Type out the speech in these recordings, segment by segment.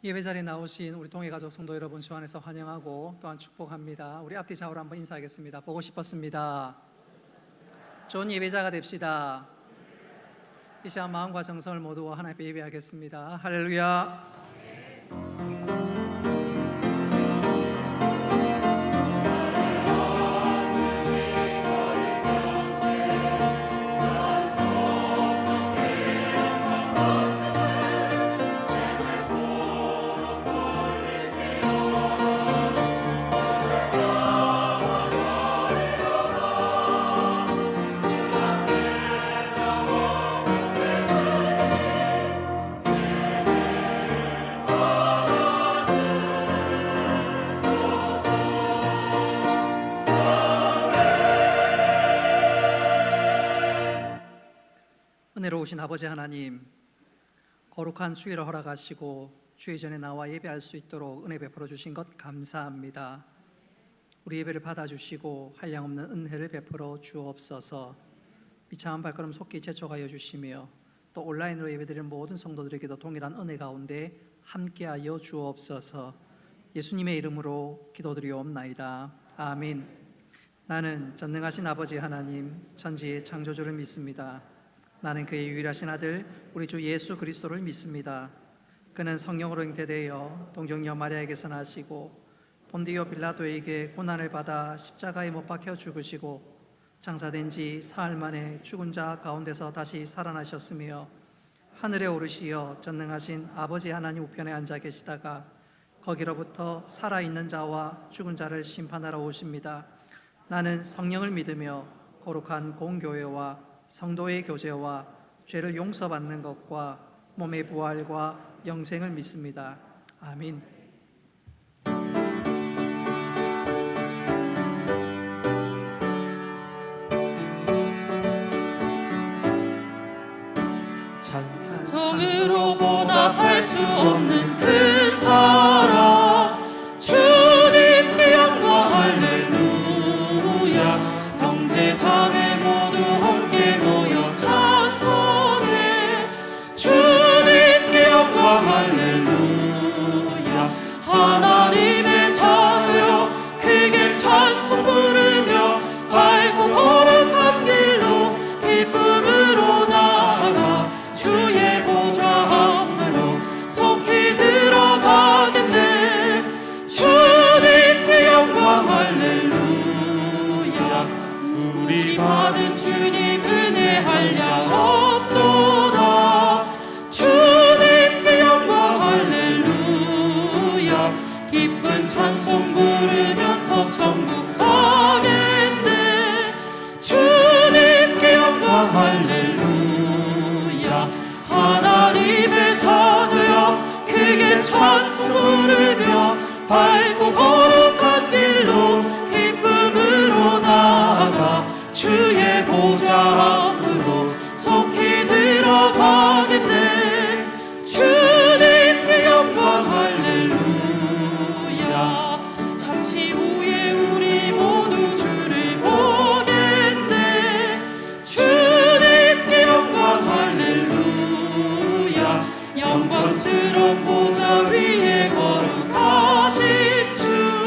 예배 자리에 나오신 우리 동해가족 성도 여러분 주 안에서 환영하고 또한 축복합니다. 우리 앞뒤 좌우로 한번 인사하겠습니다. 보고 싶었습니다. 좋은 예배자가 됩시다. 이 시간 마음과 정성을 모두 하나님 앞에 예배하겠습니다. 할렐루야. 은혜로우신 아버지 하나님, 거룩한 주일을 허락하시고 주의 전에 나와 예배할 수 있도록 은혜 베풀어 주신 것 감사합니다. 우리 예배를 받아주시고 한량없는 은혜를 베풀어 주옵소서. 비참한 발걸음 속히 재촉하여 주시며 또 온라인으로 예배드리는 모든 성도들에게도 동일한 은혜 가운데 함께하여 주옵소서. 예수님의 이름으로 기도드리옵나이다. 아멘. 나는 전능하신 아버지 하나님, 천지의 창조주를 믿습니다. 나는 그의 유일하신 아들 우리 주 예수 그리스도를 믿습니다. 그는 성령으로 잉태되어 동정녀 마리아에게서 나시고 본디오 빌라도에게 고난을 받아 십자가에 못 박혀 죽으시고 장사된 지 사흘 만에 죽은 자 가운데서 다시 살아나셨으며 하늘에 오르시어 전능하신 아버지 하나님 우편에 앉아 계시다가 거기로부터 살아있는 자와 죽은 자를 심판하러 오십니다. 나는 성령을 믿으며 거룩한 공교회와 성도의 교제와 죄를 용서받는 것과 몸의 부활과 영생을 믿습니다. 아멘. 찬송으로 보답할 수 없는 그 사랑, 주님께 영광 할렐루야. 형제 자매 모두 함께 모여 찬송해, 주님께 영광 할렐루야. 하나님의 자녀여 크게 찬송 부르며 밝고 거룩한 길로 기쁨으로 나아가 주의 보좌 앞으로 속히 들어가겠네. 주님께 영광 할렐루야. 우리 받은 주님 은혜 한량 없도다. 주님께 영광 할렐루야. 기쁜 찬송 부르면서 천국 가겠네. 주님께 영광 할렐루야. 하나님의 자녀여 크게 찬송 부르며 밝고 거룩한 길로 기쁨으로 나아가 주의 보좌 앞으로 속히 들어가겠네. 주님께 영광 할렐루야. 잠시 후에 우리 모두 주를 보겠네. 주님께 영광 할렐루야. 영광스러운 보좌 위에 거룩하신 주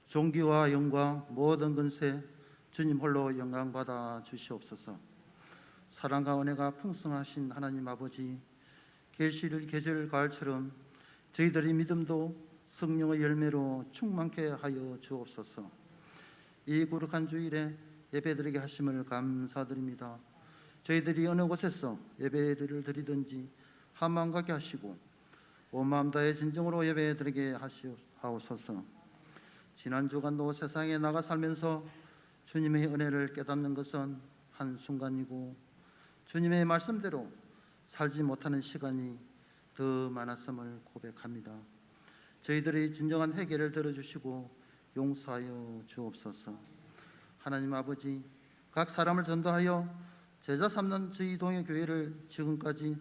존귀와 영광 모든 근세 주님 홀로 영광 받아 주시옵소서. 사랑과 은혜가 풍성하신 하나님 아버지, 계시를 계절 가을처럼 저희들의 믿음도 성령의 열매로 충만케 하여 주옵소서. 이 거룩한 주일에 예배드리게 하심을 감사드립니다. 저희들이 어느 곳에서 예배를 드리든지 한 마음 갖게 하시고 온 마음 다해 진정으로 예배드리게 하옵소서. 지난 주간도 세상에 나가 살면서 주님의 은혜를 깨닫는 것은 한순간이고 주님의 말씀대로 살지 못하는 시간이 더 많았음을 고백합니다. 저희들의 진정한 회개를 들어주시고 용서하여 주옵소서. 하나님 아버지, 각 사람을 전도하여 제자 삼는 저희 동해교회를 지금까지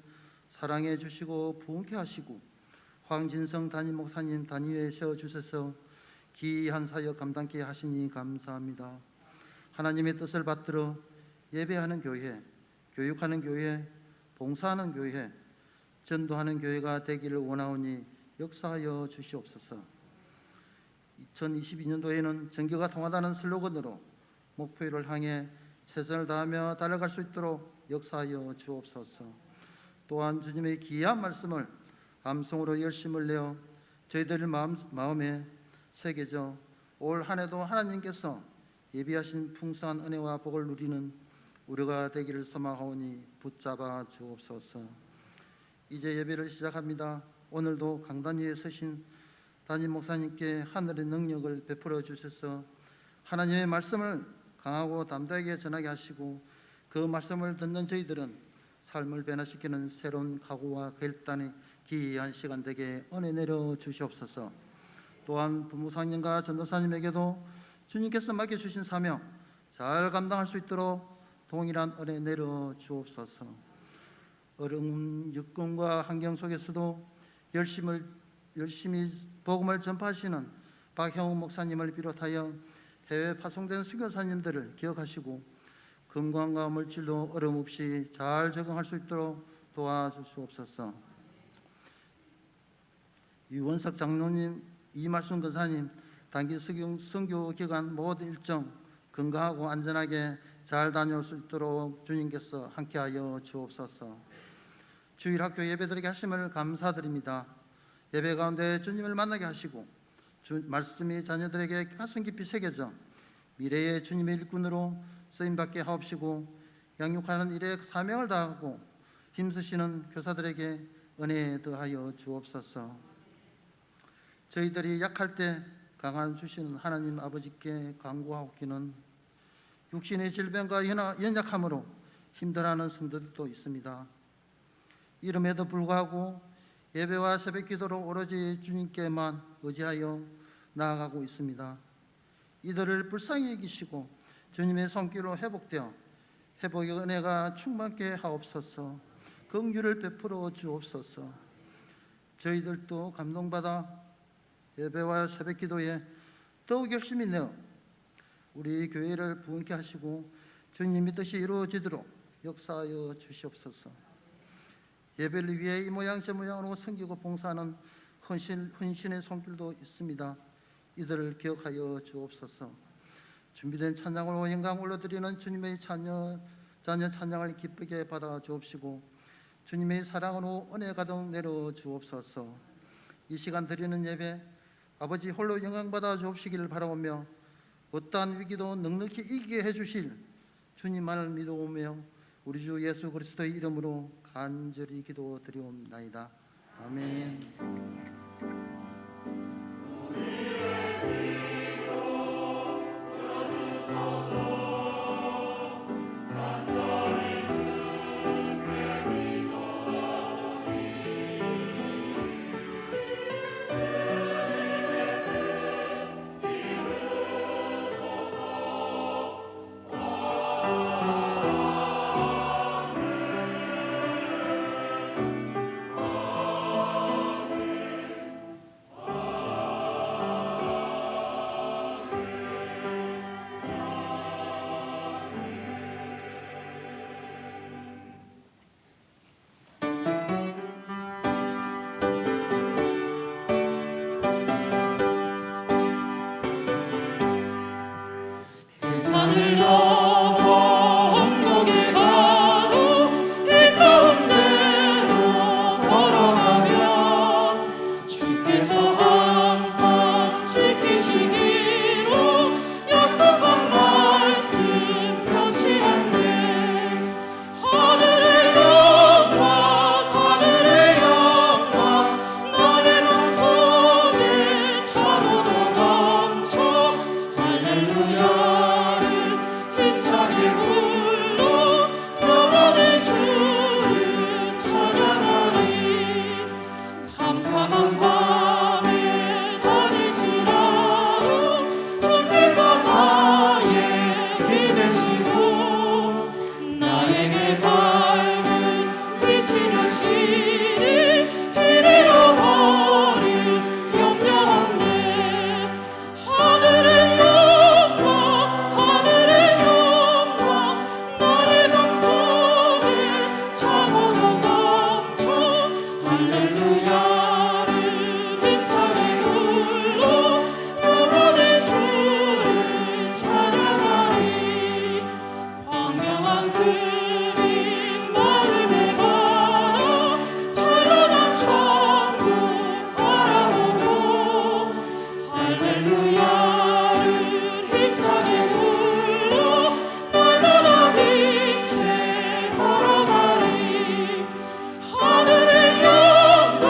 사랑해 주시고 부흥케 하시고 황진성 담임 목사님 단위에 세워주셔서 귀한 사역 감당케 하시니 감사합니다. 하나님의 뜻을 받들어 예배하는 교회, 교육하는 교회, 봉사하는 교회, 전도하는 교회가 되기를 원하오니 역사하여 주시옵소서. 2022년도에는 전교가 통하다는 슬로건으로 목표를 향해 최선을 다하며 달려갈 수 있도록 역사하여 주옵소서. 또한 주님의 귀한 말씀을 감성으로 열심을 내어 저희들 마음에 새겨져 올 한 해도 하나님께서 예비하신 풍성한 은혜와 복을 누리는 우리가 되기를 소망하오니 붙잡아 주옵소서. 이제 예배를 시작합니다. 오늘도 강단 위에 서신 담임 목사님께 하늘의 능력을 베풀어 주셔서 하나님의 말씀을 강하고 담대하게 전하게 하시고 그 말씀을 듣는 저희들은 삶을 변화시키는 새로운 각오와 결단의 귀한 시간 되게 은혜 내려 주시옵소서. 또한 부목사님과 전도사님에게도 주님께서 맡겨주신 사명 잘 감당할 수 있도록 동일한 은혜 내려 주옵소서. 어려운 여건과 환경 속에서도 열심히 복음을 전파하시는 박형우 목사님을 비롯하여 해외 파송된 수교사님들을 기억하시고 건강과 물질도 어려움 없이 잘 적응할 수 있도록 도와주시옵소서. 유원석 장로님, 이말순 권사님, 단기 선교 기간 모든 일정 건강하고 안전하게 잘 다녀올 수 있도록 주님께서 함께하여 주옵소서. 주일 학교 예배드리게 하심을 감사드립니다. 예배 가운데 주님을 만나게 하시고 말씀이 자녀들에게 가슴 깊이 새겨져 미래의 주님의 일꾼으로 쓰임받게 하옵시고 양육하는 일에 사명을 다하고 힘쓰시는 교사들에게 은혜 더하여 주옵소서. 저희들이 약할 때 강한 주시는 하나님 아버지께 간구하옵기는 육신의 질병과 연약함으로 힘들어하는 성도들도 있습니다. 이름에도 불구하고 예배와 새벽기도로 오로지 주님께만 의지하여 나아가고 있습니다. 이들을 불쌍히 여기시고 주님의 손길로 회복되어 회복의 은혜가 충만케 하옵소서. 긍휼을 베풀어 주옵소서. 저희들도 감동받아 예배와 새벽기도에 더욱 열심히 내어 우리 교회를 부흥케 하시고 주님의 뜻이 이루어지도록 역사하여 주시옵소서. 예배를 위해 이 모양 저 모양으로 섬기고 봉사하는 헌신의 손길도 있습니다. 이들을 기억하여 주옵소서. 준비된 찬양으로 영광 올려드리는 주님의 자녀 찬양을 기쁘게 받아 주옵시고 주님의 사랑으로 은혜 가득 내려 주옵소서. 이 시간 드리는 예배 아버지 홀로 영광 받아 주옵시기를 바라오며 어떠한 위기도 넉넉히 이기게 해주실 주님만을 믿어오며 우리 주 예수 그리스도의 이름으로 간절히 기도드리옵나이다. 아멘. 하늘 넘어 언덕에 가도 이 가운데로 걸어가면 주께서 항상 지키시기로 약속한 말씀 변치 않네. 하늘의 영광 하늘의 영광 나의 맘속에 차고도 넘쳐 할렐루야를 힘차게 불러 영원히 주를 찬양하리. 캄캄한 밤에 다닐지라도 주께서 나의 길 되시고 나에게 밝은 빛이 되시니 이리 영원히 영영하네. 하늘의 영광 하늘의 영광 나의 맘속에 차고도 넘쳐 할렐루야를 힘차게 불러 영원히 주를 찬양하리. 광명한 그림 마음에 받아 찬란한 천국 바라보고 할렐루야를 힘차게 불러 날마다 빛에 걸어가리. 하늘의 영광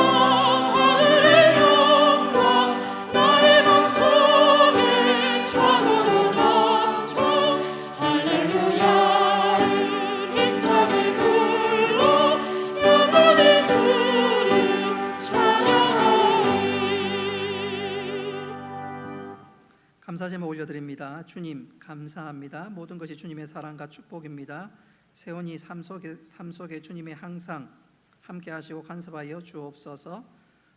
하늘의 영광 나의 맘속에 차고도 넘쳐 할렐루야를 힘차게 불러 영원히 주를 찬양하리. 감사 제목 올려드립니다. 주님 감사합니다. 모든 것이 주님의 사랑과 축복입니다. 세원이 삶 속에 주님의 항상 함께 하시고 간섭하여 주옵소서.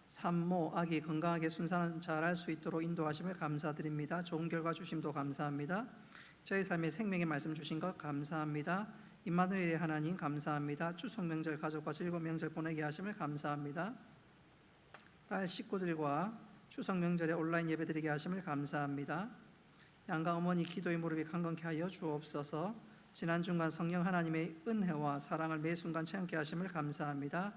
산모 아기 건강하게 순산 잘할 수 있도록 인도하심을 감사드립니다. 좋은 결과 주심도 감사합니다. 저희 삶에 생명의 말씀 주신 것 감사합니다. 임마누엘의 하나님 감사합니다. 추석 명절 가족과 즐거운 명절 보내게 하심을 감사합니다. 딸 식구들과 추석 명절에 온라인 예배드리게 하심을 감사합니다. 양가 어머니 기도의 무릎이 강건케 하여 주옵소서. 지난 주간 성령 하나님의 은혜와 사랑을 매 순간 체험케 하심을 감사합니다.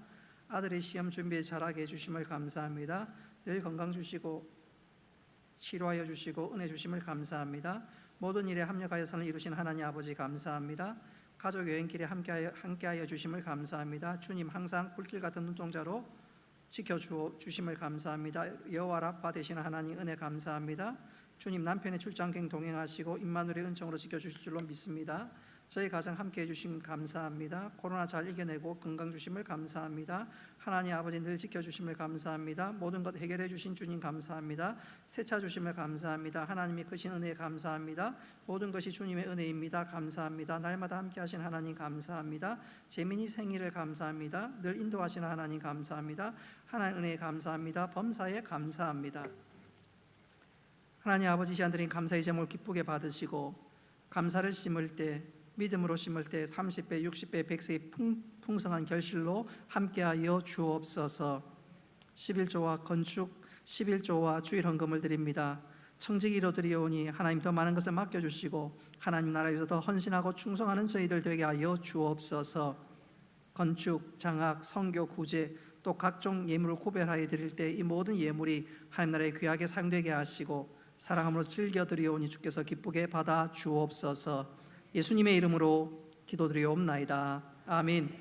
아들의 시험 준비 잘하게 해주심을 감사합니다. 늘 건강 주시고 치료하여 주시고 은혜 주심을 감사합니다. 모든 일에 합력하여 선을 이루신 하나님 아버지 감사합니다. 가족 여행길에 함께하여 주심을 감사합니다. 주님 항상 불길 같은 눈동자로 지켜주심을 감사합니다. 여호와 라파 되시는 하나님 은혜 감사합니다. 주님 남편의 출장경 동행하시고 임마누엘의 은총으로 지켜주실 줄로 믿습니다. 저희 가정 함께해 주심 감사합니다. 코로나 잘 이겨내고 건강 주심을 감사합니다. 하나님 아버지 늘 지켜주심을 감사합니다. 모든 것 해결해 주신 주님 감사합니다. 세차 주심을 감사합니다. 하나님의 크신 은혜에 감사합니다. 모든 것이 주님의 은혜입니다. 감사합니다. 날마다 함께 하신 하나님 감사합니다. 재민이 생일을 감사합니다. 늘 인도하시는 하나님 감사합니다. 하나님 은혜에 감사합니다. 범사에 감사합니다. 하나님 아버지 시간드린 감사의 제목을 기쁘게 받으시고 감사를 심을 때 믿음으로 심을 때 30배, 60배, 100세의 풍성한 결실로 함께하여 주옵소서. 11조와 건축 11조와 주일 헌금을 드립니다. 청지기로 드리오니 하나님 더 많은 것을 맡겨주시고 하나님 나라에 위해서 더 헌신하고 충성하는 저희들 되게 하여 주옵소서. 건축, 장학, 선교, 구제 또 각종 예물을 구별하여 드릴 때 이 모든 예물이 하나님 나라에 귀하게 사용되게 하시고 사랑함으로 즐겨 드리오니 주께서 기쁘게 받아 주옵소서. 예수님의 이름으로 기도드리옵나이다. 아멘.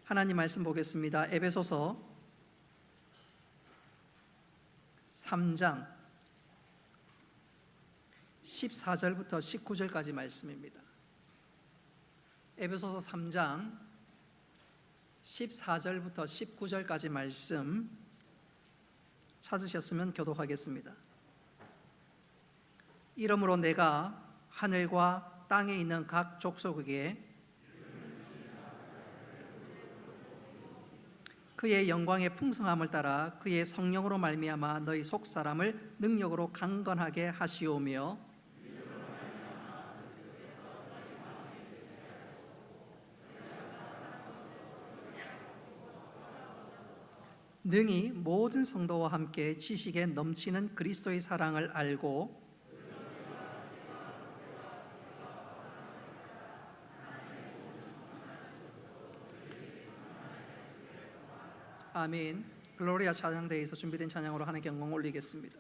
하나님 말씀 보겠습니다. 에베소서 3장 14절부터 19절까지 말씀입니다. 에베소서 3장 14절부터 19절까지 말씀 찾으셨으면 교독하겠습니다. 이러므로 내가 하늘과 땅에 있는 각 족속에게 그의 영광의 풍성함을 따라 그의 성령으로 말미암아 너희 속사람을 능력으로 강건하게 하시오며 능히 모든 성도와 함께 지식에 넘치는 그리스도의 사랑을 알고 아멘. 글로리아 찬양대에서 준비된 찬양으로 하나님께 영광 올리겠습니다.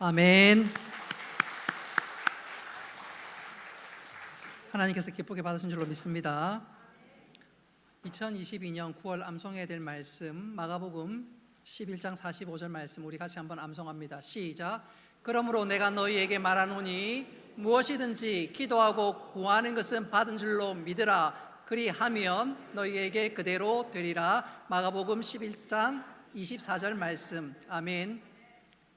아멘. 하나님께서 기쁘게 받으신 줄로 믿습니다. 2022년 9월 암송해야 될 말씀 마가복음 11장 45절 말씀 우리 같이 한번 암송합니다. 시작. 그러므로 내가 너희에게 말하노니 무엇이든지 기도하고 구하는 것은 받은 줄로 믿으라. 그리하면 너희에게 그대로 되리라. 마가복음 11장 24절 말씀. 아멘.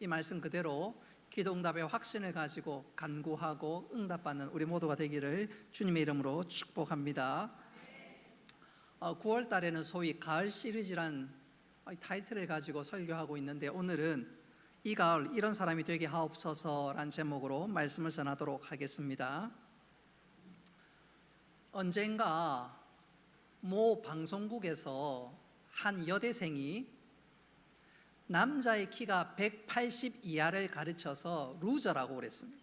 이 말씀 그대로 기도 응답의 확신을 가지고 간구하고 응답받는 우리 모두가 되기를 주님의 이름으로 축복합니다. 9월 달에는 소위 가을 시리즈란 타이틀을 가지고 설교하고 있는데 오늘은 이 가을 이런 사람이 되게 하옵소서란 제목으로 말씀을 전하도록 하겠습니다. 언젠가 모 방송국에서 한 여대생이 남자의 키가 180 이하를 가르쳐서 루저라고 그랬습니다.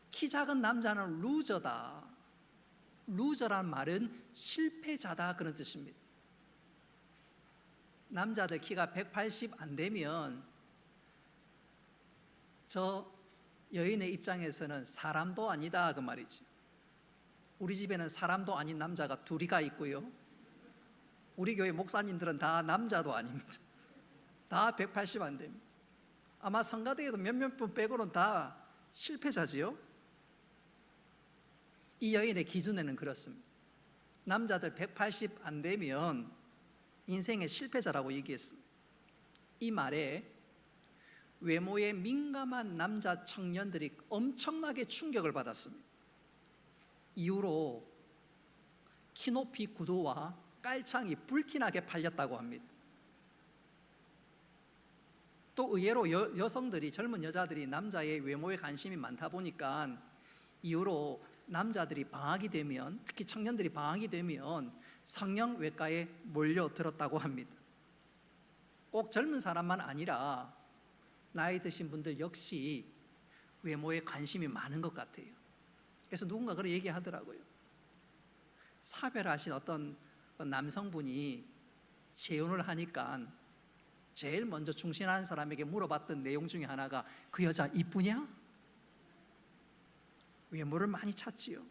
키 작은 남자는 루저다. 루저란 말은 실패자다 그런 뜻입니다. 남자들 키가 180 안 되면 저 여인의 입장에서는 사람도 아니다 그 말이죠. 우리 집에는 사람도 아닌 남자가 둘이가 있고요. 우리 교회 목사님들은 다 남자도 아닙니다. 다 180 안 됩니다. 아마 성가대에도 몇몇 분 빼고는 다 실패자지요. 이 여인의 기준에는 그렇습니다. 남자들 180 안 되면 인생의 실패자라고 얘기했습니다. 이 말에 외모에 민감한 남자 청년들이 엄청나게 충격을 받았습니다. 이후로 키높이 구두와 깔창이 불티나게 팔렸다고 합니다. 또 의외로 여성들이 젊은 여자들이 남자의 외모에 관심이 많다 보니까 이후로 남자들이 방학이 되면 특히 청년들이 방학이 되면 성형외과에 몰려들었다고 합니다. 꼭 젊은 사람만 아니라 나이 드신 분들 역시 외모에 관심이 많은 것 같아요. 그래서 누군가 그런 얘기하더라고요. 사별하신 어떤 남성분이 재혼을 하니까 제일 먼저 충신하는 사람에게 물어봤던 내용 중에 하나가 그 여자 이쁘냐? 외모를 많이 찾지요.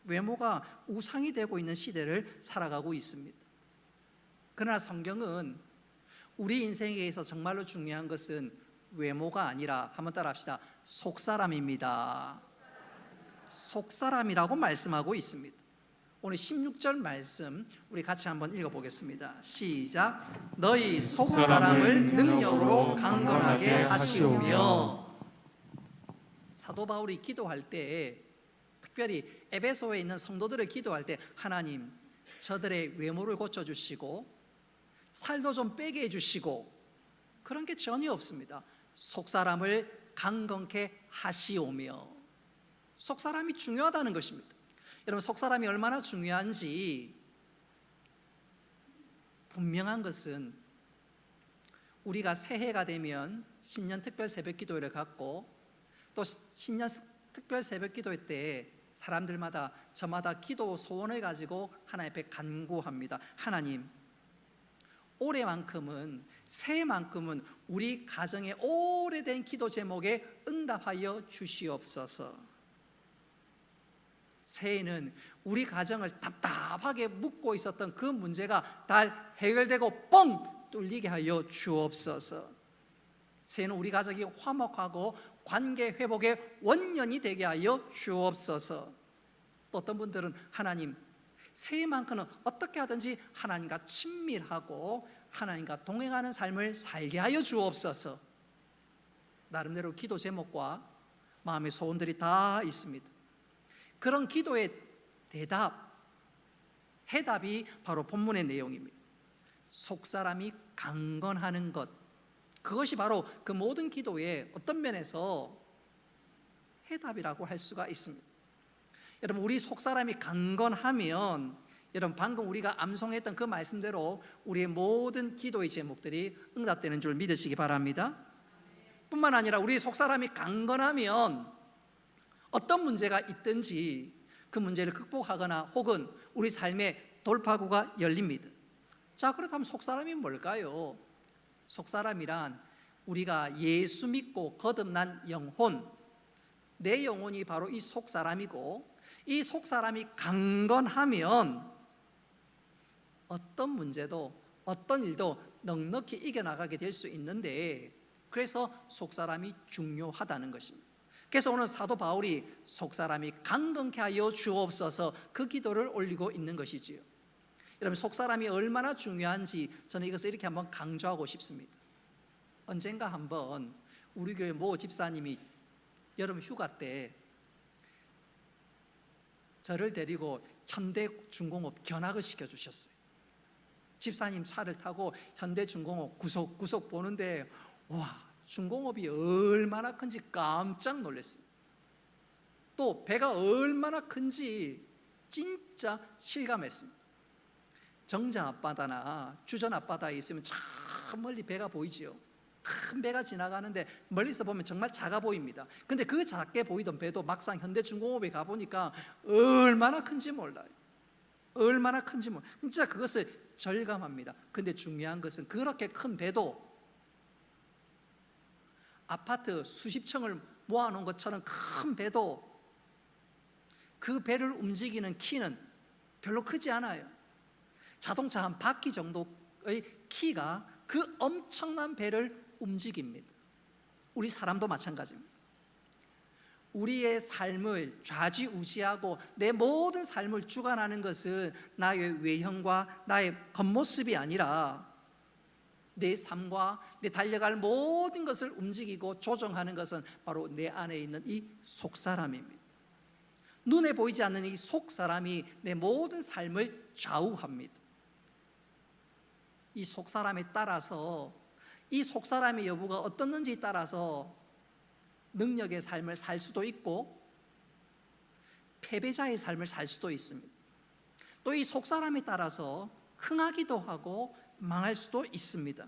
외모가 우상이 되고 있는 시대를 살아가고 있습니다. 그러나 성경은 우리 인생에 있어서 정말로 중요한 것은 외모가 아니라 한번 따라합시다. 속사람입니다. 속사람이라고 말씀하고 있습니다. 오늘 16절 말씀 우리 같이 한번 읽어보겠습니다. 시작. 너희 속사람을 능력으로 강건하게 하시오며. 사도 바울이 기도할 때 특별히 에베소에 있는 성도들을 기도할 때 하나님 저들의 외모를 고쳐주시고 살도 좀 빼게 해주시고 그런 게 전혀 없습니다. 속사람을 강건케 하시오며. 속사람이 중요하다는 것입니다. 여러분 속사람이 얼마나 중요한지 분명한 것은 우리가 새해가 되면 신년 특별 새벽 기도회를 갖고 또 신년 특별 새벽 기도회 때 사람들마다 저마다 기도 소원을 가지고 하나님 앞에 간구합니다. 하나님 올해만큼은 새해만큼은 우리 가정의 오래된 기도 제목에 응답하여 주시옵소서. 새해는 우리 가정을 답답하게 묻고 있었던 그 문제가 다 해결되고 뻥 뚫리게 하여 주옵소서. 새해는 우리 가족이 화목하고 관계 회복의 원년이 되게 하여 주옵소서. 또 어떤 분들은 하나님 새해만큼은 어떻게 하든지 하나님과 친밀하고 하나님과 동행하는 삶을 살게 하여 주옵소서. 나름대로 기도 제목과 마음의 소원들이 다 있습니다. 그런 기도의 해답이 바로 본문의 내용입니다. 속사람이 강건하는 것, 그것이 바로 그 모든 기도의 어떤 면에서 해답이라고 할 수가 있습니다. 여러분 우리 속사람이 강건하면 여러분 방금 우리가 암송했던 그 말씀대로 우리의 모든 기도의 제목들이 응답되는 줄 믿으시기 바랍니다. 뿐만 아니라 우리 속사람이 강건하면 어떤 문제가 있든지 그 문제를 극복하거나 혹은 우리 삶의 돌파구가 열립니다. 자, 그렇다면 속사람이 뭘까요? 속사람이란 우리가 예수 믿고 거듭난 영혼, 내 영혼이 바로 이 속사람이고, 이 속사람이 강건하면 어떤 문제도 어떤 일도 넉넉히 이겨나가게 될 수 있는데, 그래서 속사람이 중요하다는 것입니다. 그래서 오늘 사도 바울이 속사람이 강건케 하여 주옵소서 그 기도를 올리고 있는 것이지요. 여러분, 속사람이 얼마나 중요한지 저는 이것을 이렇게 한번 강조하고 싶습니다. 언젠가 한번 우리 교회 모 집사님이 여름 휴가 때 저를 데리고 현대중공업 견학을 시켜주셨어요. 집사님 차를 타고 현대중공업 구석 보는데, 와, 중공업이 얼마나 큰지 깜짝 놀랐습니다. 또 배가 얼마나 큰지 진짜 실감했습니다. 정자 앞바다나 주전 앞바다에 있으면 참 멀리 배가 보이지요. 큰 배가 지나가는데 멀리서 보면 정말 작아 보입니다. 근데 그 작게 보이던 배도 막상 현대중공업에 가보니까 얼마나 큰지 몰라요. 얼마나 큰지 몰라요. 진짜 그것을 절감합니다. 근데 중요한 것은 그렇게 큰 배도 아파트 수십 층을 모아놓은 것처럼 큰 배도 그 배를 움직이는 키는 별로 크지 않아요. 자동차 한 바퀴 정도의 키가 그 엄청난 배를 움직입니다. 우리 사람도 마찬가지입니다. 우리의 삶을 좌지우지하고 내 모든 삶을 주관하는 것은 나의 외형과 나의 겉모습이 아니라 내 삶과 내 달려갈 모든 것을 움직이고 조정하는 것은 바로 내 안에 있는 이 속사람입니다. 눈에 보이지 않는 이 속사람이 내 모든 삶을 좌우합니다. 이 속사람에 따라서, 이 속사람의 여부가 어떻는지에 따라서 능력의 삶을 살 수도 있고 패배자의 삶을 살 수도 있습니다. 또 이 속사람에 따라서 흥하기도 하고 망할 수도 있습니다.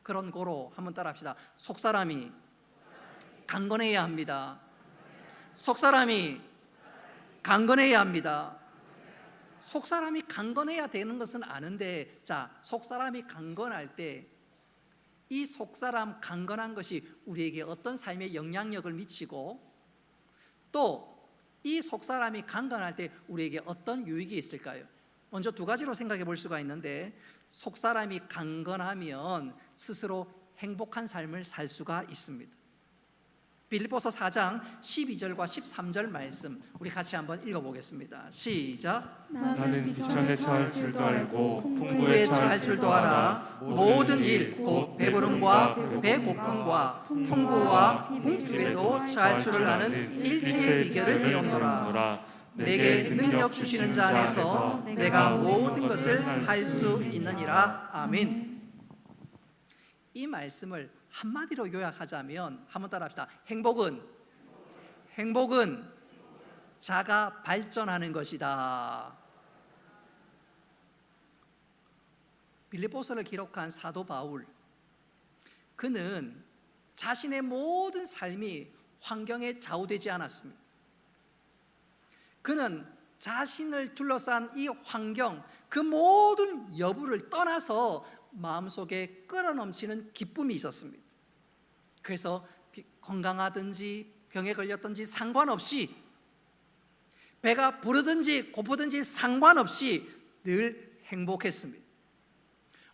그런 고로 한번 따라합시다. 속사람이 강건해야 합니다. 속사람이 강건해야 합니다. 속사람이 강건해야 되는 것은 아는데, 자, 속사람이 강건할 때 이 속사람 강건한 것이 우리에게 어떤 삶에 영향력을 미치고, 또 이 속사람이 강건할 때 우리에게 어떤 유익이 있을까요? 먼저 두 가지로 생각해 볼 수가 있는데, 속사람이 강건하면 스스로 행복한 삶을 살 수가 있습니다. 빌립보서 4장 12절과 13절 말씀 우리 같이 한번 읽어보겠습니다. 시작. 나는 비천에 처할 줄도 알고 풍부에 처할 줄도 알아. 모든 일 곧 배부름과 배고픔과 풍부와 궁핍에도 처할 줄을 아는 일체의 비결을 배웠노라. 내게 능력 주시는 자 안에서 내가 모든 것을 할 수 있느니라. 아멘. 이 말씀을 한마디로 요약하자면 한번 따라합시다. 행복은 자가 발전하는 것이다. 빌립보서를 기록한 사도 바울, 그는 자신의 모든 삶이 환경에 좌우되지 않았습니다. 그는 자신을 둘러싼 이 환경, 그 모든 여부를 떠나서 마음속에 끌어넘치는 기쁨이 있었습니다. 그래서 건강하든지 병에 걸렸든지 상관없이, 배가 부르든지 고프든지 상관없이 늘 행복했습니다.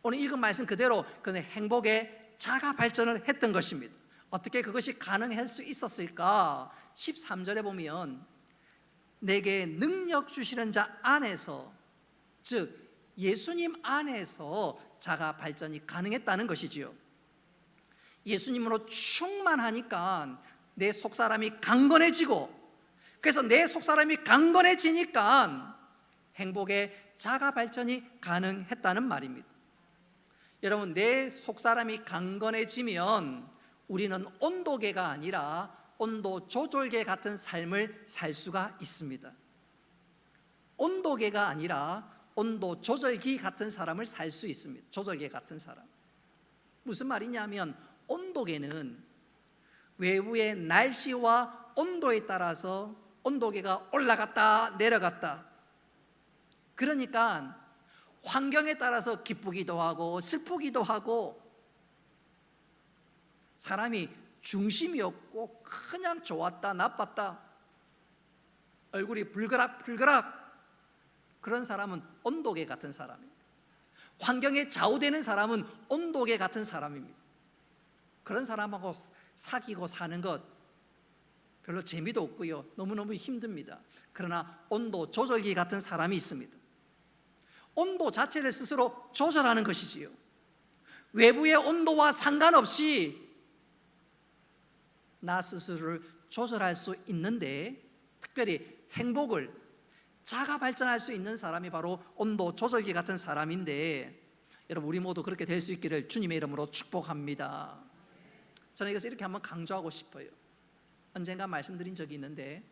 오늘 읽은 말씀 그대로 그는 행복에 자가 발전을 했던 것입니다. 어떻게 그것이 가능할 수 있었을까? 13절에 보면 내게 능력 주시는 자 안에서, 즉 예수님 안에서 자가 발전이 가능했다는 것이지요. 예수님으로 충만하니까 내 속사람이 강건해지고, 그래서 내 속사람이 강건해지니까 행복의 자가 발전이 가능했다는 말입니다. 여러분, 내 속사람이 강건해지면 우리는 온도계가 아니라 온도 조절계 같은 삶을 살 수가 있습니다. 온도계가 아니라 온도 조절기 같은 사람을 살 수 있습니다. 조절계 같은 사람. 무슨 말이냐면, 온도계는 외부의 날씨와 온도에 따라서 온도계가 올라갔다 내려갔다, 그러니까 환경에 따라서 기쁘기도 하고 슬프기도 하고 사람이 중심이 없고 그냥 좋았다 나빴다, 얼굴이 불그락 그런 사람은 온도계 같은 사람입니다. 환경에 좌우되는 사람은 온도계 같은 사람입니다. 그런 사람하고 사귀고 사는 것 별로 재미도 없고요, 너무너무 힘듭니다. 그러나 온도 조절기 같은 사람이 있습니다. 온도 자체를 스스로 조절하는 것이지요. 외부의 온도와 상관없이 나 스스로를 조절할 수 있는데, 특별히 행복을 자가 발전할 수 있는 사람이 바로 온도 조절기 같은 사람인데, 여러분 우리 모두 그렇게 될 수 있기를 주님의 이름으로 축복합니다. 저는 이것을 이렇게 한번 강조하고 싶어요. 언젠가 말씀드린 적이 있는데,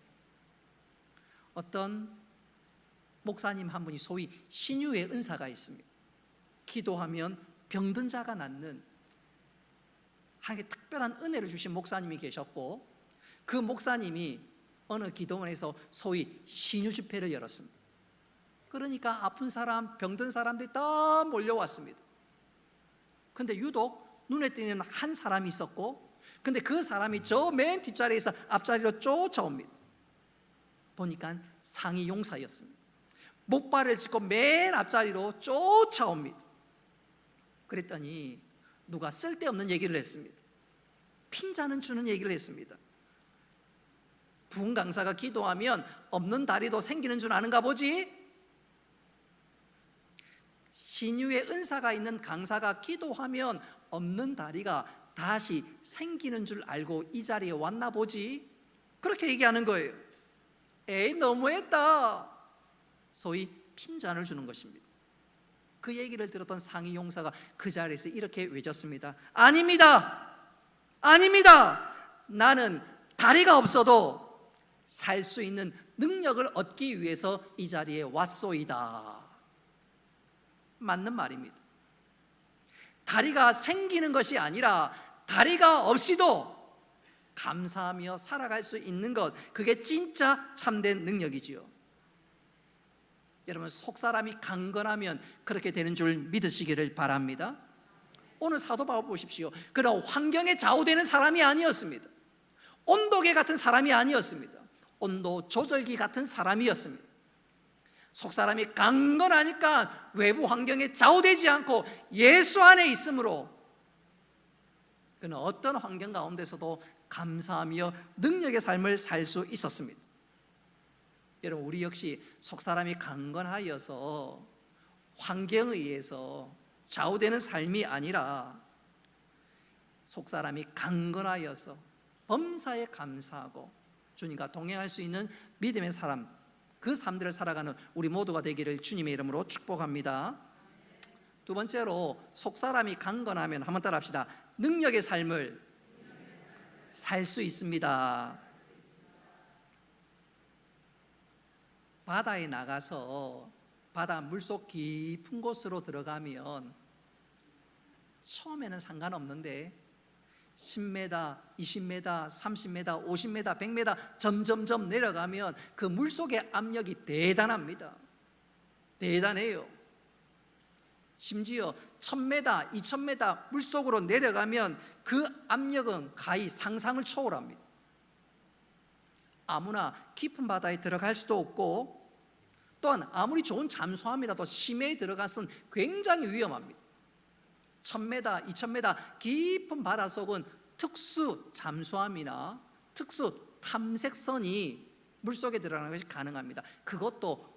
어떤 목사님 한 분이 소위 신유의 은사가 있습니다. 기도하면 병든 자가 낫는 하나님께 특별한 은혜를 주신 목사님이 계셨고, 그 목사님이 어느 기도원에서 소위 신유 집회를 열었습니다. 그러니까 아픈 사람, 병든 사람들이 다 몰려왔습니다. 근데 유독 눈에 띄는 한 사람이 있었고, 근데 그 사람이 저 맨 뒷자리에서 앞자리로 쫓아옵니다. 보니까 상위 용사였습니다. 목발을 짚고 맨 앞자리로 쫓아옵니다. 그랬더니 누가 쓸데없는 얘기를 했습니다. 핀잔은 주는 얘기를 했습니다. 부흥 강사가 기도하면 없는 다리도 생기는 줄 아는가 보지? 신유의 은사가 있는 강사가 기도하면 없는 다리가 다시 생기는 줄 알고 이 자리에 왔나 보지? 그렇게 얘기하는 거예요. 에이, 너무했다. 소위 핀잔을 주는 것입니다. 그 얘기를 들었던 상위 용사가 그 자리에서 이렇게 외쳤습니다. 아닙니다. 아닙니다. 나는 다리가 없어도 살 수 있는 능력을 얻기 위해서 이 자리에 왔소이다. 맞는 말입니다. 다리가 생기는 것이 아니라 다리가 없이도 감사하며 살아갈 수 있는 것, 그게 진짜 참된 능력이지요. 여러분, 속사람이 강건하면 그렇게 되는 줄 믿으시기를 바랍니다. 오늘 사도 바울 보십시오. 그런 환경에 좌우되는 사람이 아니었습니다. 온도계 같은 사람이 아니었습니다. 온도 조절기 같은 사람이었습니다. 속사람이 강건하니까 외부 환경에 좌우되지 않고 예수 안에 있으므로 그는 어떤 환경 가운데서도 감사하며 능력의 삶을 살 수 있었습니다. 여러분, 우리 역시 속사람이 강건하여서 환경에 의해서 좌우되는 삶이 아니라 속사람이 강건하여서 범사에 감사하고 주님과 동행할 수 있는 믿음의 사람, 그 삶들을 살아가는 우리 모두가 되기를 주님의 이름으로 축복합니다. 두 번째로, 속사람이 강건하면 한번 따라 합시다. 능력의 삶을 살 수 있습니다. 바다에 나가서 바다 물속 깊은 곳으로 들어가면 처음에는 상관없는데 10m, 20m, 30m, 50m, 100m 점점점 내려가면 그 물속의 압력이 대단합니다. 대단해요. 심지어 1000m, 2000m 물속으로 내려가면 그 압력은 가히 상상을 초월합니다. 아무나 깊은 바다에 들어갈 수도 없고, 또한 아무리 좋은 잠수함이라도 심해에 들어가서는 굉장히 위험합니다. 1000m, 2000m 깊은 바닷속은 특수 잠수함이나 특수 탐색선이 물속에 들어가는 것이 가능합니다. 그것도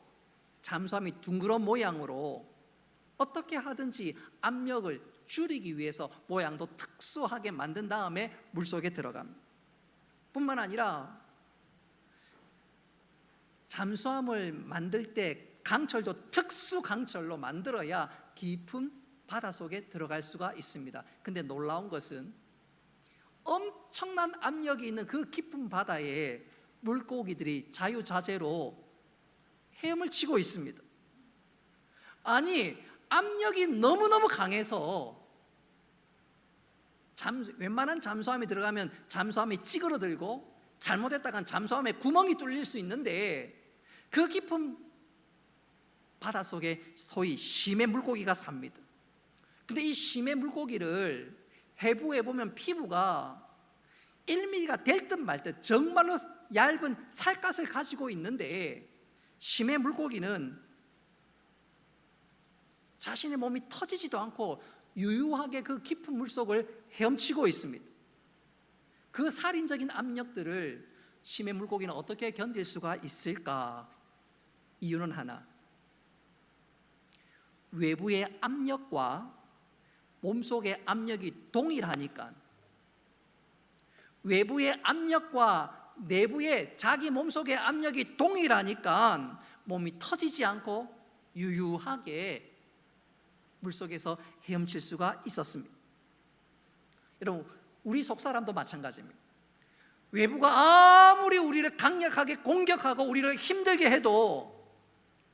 잠수함이 둥그런 모양으로 어떻게 하든지 압력을 줄이기 위해서 모양도 특수하게 만든 다음에 물속에 들어갑니다. 뿐만 아니라 잠수함을 만들 때 강철도 특수 강철로 만들어야 깊은 바닷속에 들어갈 수가 있습니다. 근데 놀라운 것은 엄청난 압력이 있는 그 깊은 바다에 물고기들이 자유자재로 헤엄을 치고 있습니다. 아니, 압력이 너무너무 강해서 웬만한 잠수함이 들어가면 잠수함이 찌그러들고 잘못했다간 잠수함에 구멍이 뚫릴 수 있는데, 그 깊은 바닷속에 소위 심해 물고기가 삽니다. 근데 이 심해 물고기를 해부에 보면 피부가 1mm가 될 듯 말 듯 정말로 얇은 살갗을 가지고 있는데, 심해 물고기는 자신의 몸이 터지지도 않고 유유하게 그 깊은 물속을 헤엄치고 있습니다. 그 살인적인 압력들을 심해 물고기는 어떻게 견딜 수가 있을까? 이유는 하나, 외부의 압력과 몸속의 압력이 동일하니까, 외부의 압력과 내부의 자기 몸속의 압력이 동일하니까 몸이 터지지 않고 유유하게 물속에서 헤엄칠 수가 있었습니다. 여러분, 우리 속사람도 마찬가지입니다. 외부가 아무리 우리를 강력하게 공격하고 우리를 힘들게 해도,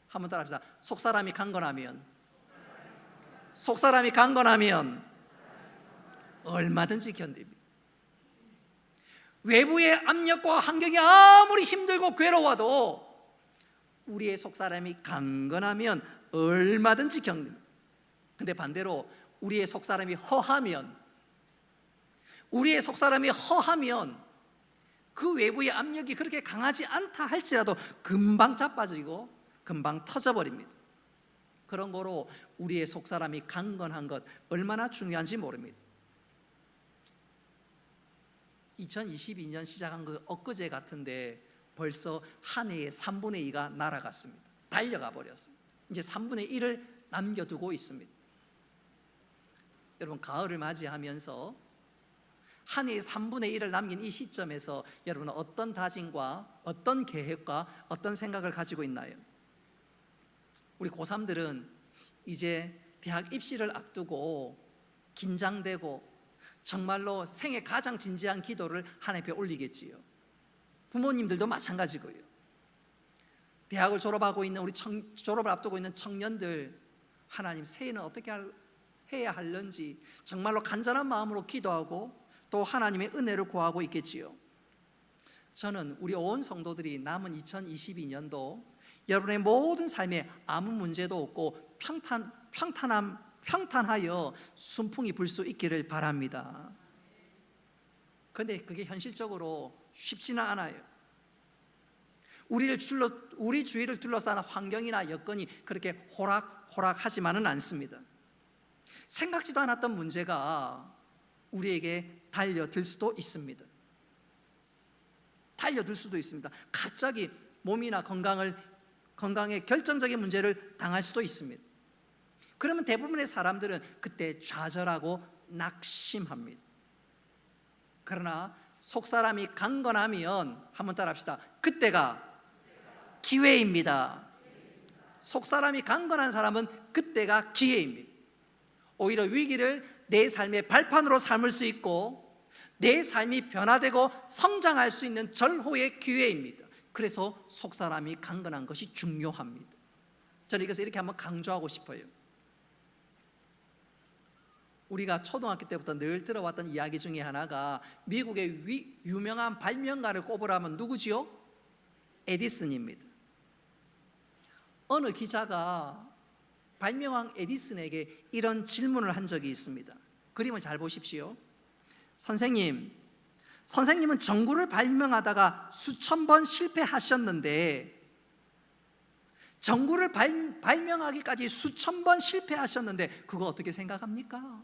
한번 따라합시다. 속사람이 강건하면 얼마든지 견딥니다. 외부의 압력과 환경이 아무리 힘들고 괴로워도 우리의 속사람이 강건하면 얼마든지 견딥니다. 근데 반대로 우리의 속사람이 허하면 그 외부의 압력이 그렇게 강하지 않다 할지라도 금방 자빠지고 금방 터져버립니다. 그런 거로 우리의 속사람이 강건한 것 얼마나 중요한지 모릅니다. 2022년 시작한 그 엊그제 같은데 벌써 한 해의 3분의 2가 날아갔습니다. 달려가 버렸습니다. 이제 3분의 1을 남겨두고 있습니다. 여러분, 가을을 맞이하면서 한 해의 3분의 1을 남긴 이 시점에서 여러분은 어떤 다짐과 어떤 계획과 어떤 생각을 가지고 있나요? 우리 고3들은 이제 대학 입시를 앞두고 긴장되고 정말로 생애 가장 진지한 기도를 하나님께 올리겠지요. 부모님들도 마찬가지고요. 대학을 졸업하고 있는 졸업을 앞두고 있는 청년들, 하나님 새해는 어떻게 해야 할는지 정말로 간절한 마음으로 기도하고 또 하나님의 은혜를 구하고 있겠지요. 저는 우리 온 성도들이 남은 2022년도 여러분의 모든 삶에 아무 문제도 없고 평탄하여 순풍이 불 수 있기를 바랍니다. 그런데 그게 현실적으로 쉽지는 않아요. 우리 주위를 둘러싸는 환경이나 여건이 그렇게 호락호락하지만은 않습니다. 생각지도 않았던 문제가 우리에게 달려들 수도 있습니다. 갑자기 몸이나 건강에 결정적인 문제를 당할 수도 있습니다. 그러면 대부분의 사람들은 그때 좌절하고 낙심합니다. 그러나 속사람이 강건하면, 한번 따라합시다. 그때가 기회입니다. 속사람이 강건한 사람은 그때가 기회입니다. 오히려 위기를 내 삶의 발판으로 삼을 수 있고 내 삶이 변화되고 성장할 수 있는 절호의 기회입니다. 그래서 속사람이 강건한 것이 중요합니다. 저는 이것을 이렇게 한번 강조하고 싶어요. 우리가 초등학교 때부터 늘 들어왔던 이야기 중에 하나가, 미국의 유명한 발명가를 꼽으라면 누구지요? 에디슨입니다. 어느 기자가 발명왕 에디슨에게 이런 질문을 한 적이 있습니다. 그림을 잘 보십시오. 선생님은 전구를 발명하다가 수천 번 실패하셨는데, 전구를 발명하기까지 수천 번 실패하셨는데 그거 어떻게 생각합니까?